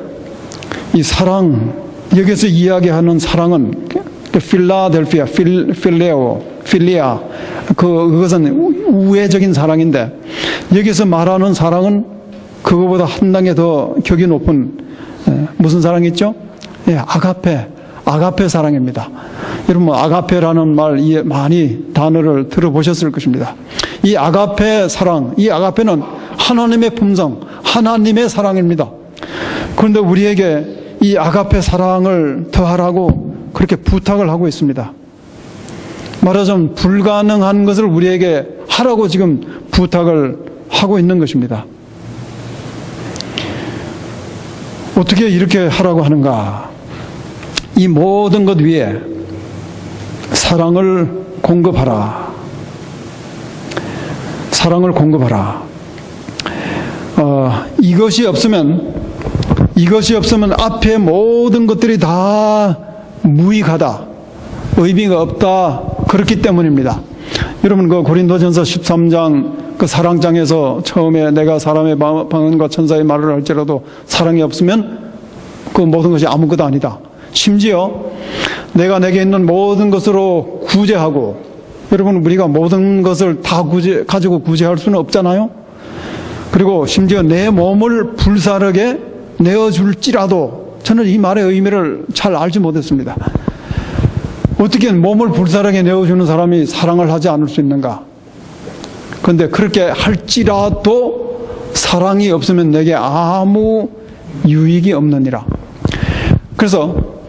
이 사랑, 여기서 이야기하는 사랑은 필라델피아, 필리아, 그것은 우애적인 사랑인데 여기서 말하는 사랑은 그거보다 한 단계 더 격이 높은 무슨 사랑이 있죠? 아가페 사랑입니다. 여러분 아가페라는 말 많이 단어를 들어보셨을 것입니다. 이 아가페 사랑, 이 아가페는 하나님의 품성, 하나님의 사랑입니다. 그런데 우리에게 이 아가페 사랑을 더하라고 그렇게 부탁을 하고 있습니다. 말하자면 불가능한 것을 우리에게 하라고 지금 부탁을 하고 있는 것입니다. 어떻게 이렇게 하라고 하는가? 이 모든 것 위에 사랑을 공급하라. 사랑을 공급하라. 이것이 없으면 앞에 모든 것들이 다 무익하다. 의미가 없다. 그렇기 때문입니다. 여러분 그 고린도전서 13장 그 사랑장에서 처음에 내가 사람의 방언과 천사의 말을 할지라도 사랑이 없으면 그 모든 것이 아무것도 아니다. 심지어 내가 내게 있는 모든 것으로 구제하고, 여러분 우리가 모든 것을 다 가지고 구제할 수는 없잖아요. 그리고 심지어 내 몸을 불사르게 내어줄지라도, 저는 이 말의 의미를 잘 알지 못했습니다. 어떻게 몸을 불사르게 내어주는 사람이 사랑을 하지 않을 수 있는가? 그런데 그렇게 할지라도 사랑이 없으면 내게 아무 유익이 없느니라. 그래서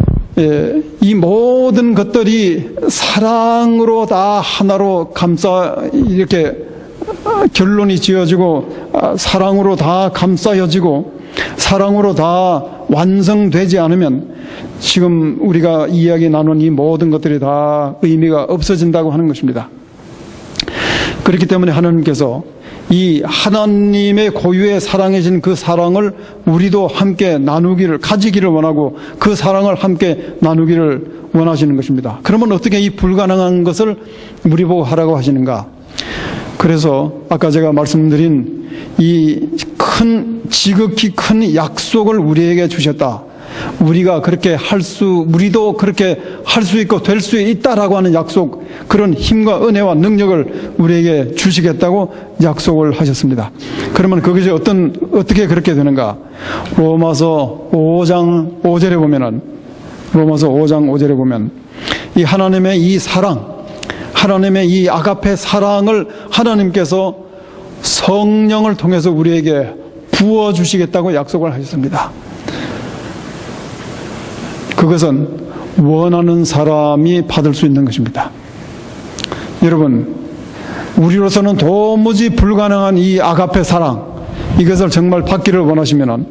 이 모든 것들이 사랑으로 다 하나로 이렇게 결론이 지어지고 사랑으로 다 감싸여지고 사랑으로 다 완성되지 않으면 지금 우리가 이야기 나눈 이 모든 것들이 다 의미가 없어진다고 하는 것입니다. 그렇기 때문에 하나님께서 이 하나님의 고유의 사랑이신 그 사랑을 우리도 함께 가지기를 원하고 그 사랑을 함께 나누기를 원하시는 것입니다. 그러면 어떻게 이 불가능한 것을 우리 보고 하라고 하시는가? 그래서 아까 제가 말씀드린 이 지극히 큰 약속을 우리에게 주셨다. 우리도 그렇게 할 수 있고 될 수 있다라고 하는 약속, 그런 힘과 은혜와 능력을 우리에게 주시겠다고 약속을 하셨습니다. 그러면 그것이 어떻게 그렇게 되는가? 로마서 5장 5절에 보면 이 하나님의 이 사랑, 하나님의 이 아가페 사랑을 하나님께서 성령을 통해서 우리에게 부어주시겠다고 약속을 하셨습니다. 그것은 원하는 사람이 받을 수 있는 것입니다. 여러분, 우리로서는 도무지 불가능한 이 아가페 사랑, 이것을 정말 받기를 원하시면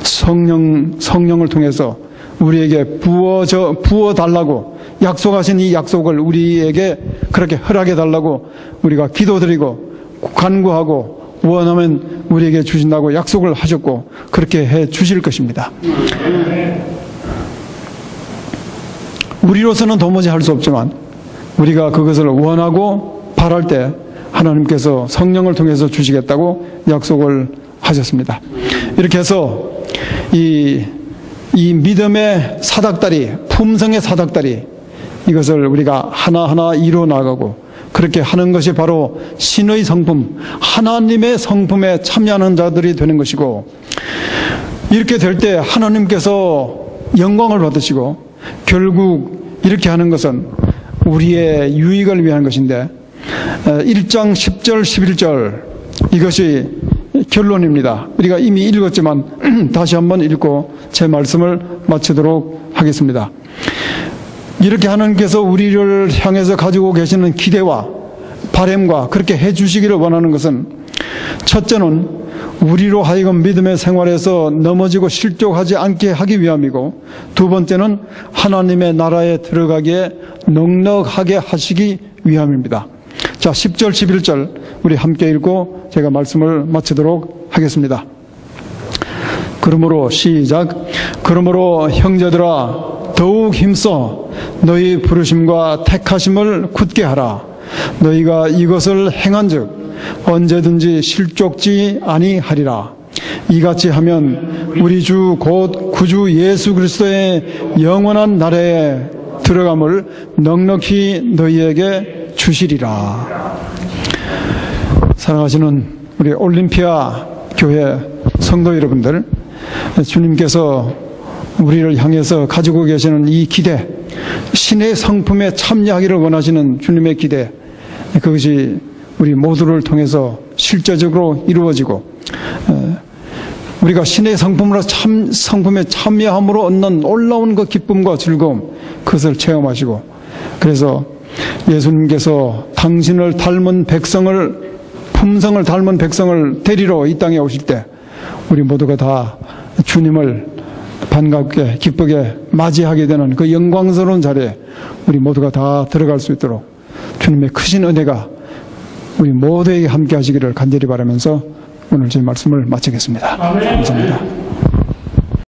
성령을 통해서 우리에게 부어달라고 약속하신 이 약속을 우리에게 그렇게 허락해 달라고 우리가 기도드리고 간구하고 원하면 우리에게 주신다고 약속을 하셨고 그렇게 해 주실 것입니다. 우리로서는 도무지 할 수 없지만 우리가 그것을 원하고 바랄 때 하나님께서 성령을 통해서 주시겠다고 약속을 하셨습니다. 이렇게 해서 이 믿음의 사닥다리, 품성의 사닥다리, 이것을 우리가 하나하나 이루어 나가고 그렇게 하는 것이 바로 신의 성품, 하나님의 성품에 참여하는 자들이 되는 것이고, 이렇게 될 때 하나님께서 영광을 받으시고 결국 이렇게 하는 것은 우리의 유익을 위한 것인데 1장 10절 11절 이것이 결론입니다. 우리가 이미 읽었지만 다시 한번 읽고 제 말씀을 마치도록 하겠습니다. 이렇게 하나님께서 우리를 향해서 가지고 계시는 기대와 바람과 그렇게 해주시기를 원하는 것은, 첫째는 우리로 하여금 믿음의 생활에서 넘어지고 실족하지 않게 하기 위함이고, 두 번째는 하나님의 나라에 들어가기에 넉넉하게 하시기 위함입니다. 자, 10절 11절 우리 함께 읽고 제가 말씀을 마치도록 하겠습니다. 그러므로 시작. 그러므로 형제들아 더욱 힘써 너희 부르심과 택하심을 굳게 하라. 너희가 이것을 행한즉 언제든지 실족지 아니하리라. 이같이 하면 우리 주 곧 구주 예수 그리스도의 영원한 나라에 들어감을 넉넉히 너희에게 주시리라. 사랑하시는 우리 올림피아 교회 성도 여러분들, 주님께서 우리를 향해서 가지고 계시는 이 기대, 신의 성품에 참여하기를 원하시는 주님의 기대, 그것이 우리 모두를 통해서 실제적으로 이루어지고, 우리가 신의 성품에 참여함으로 얻는 놀라운 그 기쁨과 즐거움, 그것을 체험하시고, 그래서 예수님께서 당신을 닮은 백성을, 품성을 닮은 백성을 데리러 이 땅에 오실 때 우리 모두가 다 주님을 반갑게 기쁘게 맞이하게 되는 그 영광스러운 자리에 우리 모두가 다 들어갈 수 있도록 주님의 크신 은혜가 우리 모두에게 함께 하시기를 간절히 바라면서 오늘 제 말씀을 마치겠습니다. 감사합니다.